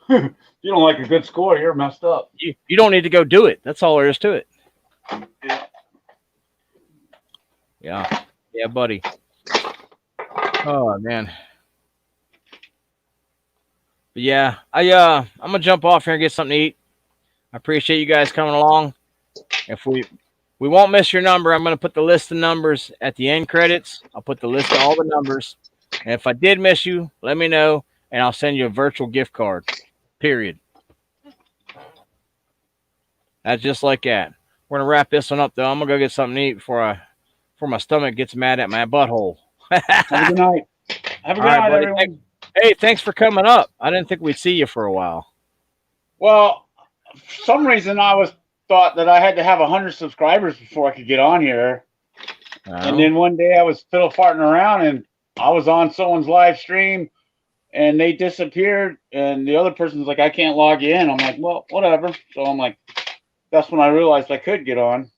If you don't like a good score, you're messed up. you don't need to go do it. That's all there is to it. Yeah. Yeah, buddy. Oh man. But yeah, I'm gonna jump off here and get something to eat. I appreciate you guys coming along. If we won't miss your number, I'm gonna put the list of numbers at the end credits. I'll put the list of all the numbers. And if I did miss you, let me know and I'll send you a virtual gift card. Period. That's just like that. We're gonna wrap this one up though. I'm gonna go get something to eat before my stomach gets mad at my butthole. Have a good night. Have a good night, buddy. everyone. Hey, thanks for coming up. I didn't think we'd see you for a while. Well, for some reason I thought that I had to have 100 subscribers before I could get on here. And then one day I was fiddle farting around and I was on someone's live stream and they disappeared and the other person's like, I can't log in. I'm like, well, whatever. So I'm like, that's when I realized I could get on.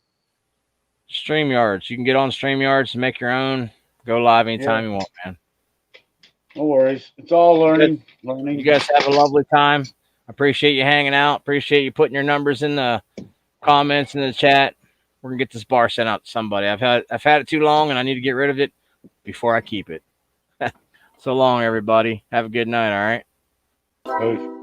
Streamyards. You can get on Streamyards and make your own. Go live anytime you want, man. No worries. It's all learning. You guys have a lovely time. I appreciate you hanging out. Appreciate you putting your numbers in the comments in the chat. We're gonna get this bar sent out to somebody. I've had it too long and I need to get rid of it before I keep it. So long, everybody. Have a good night, all right? Peace.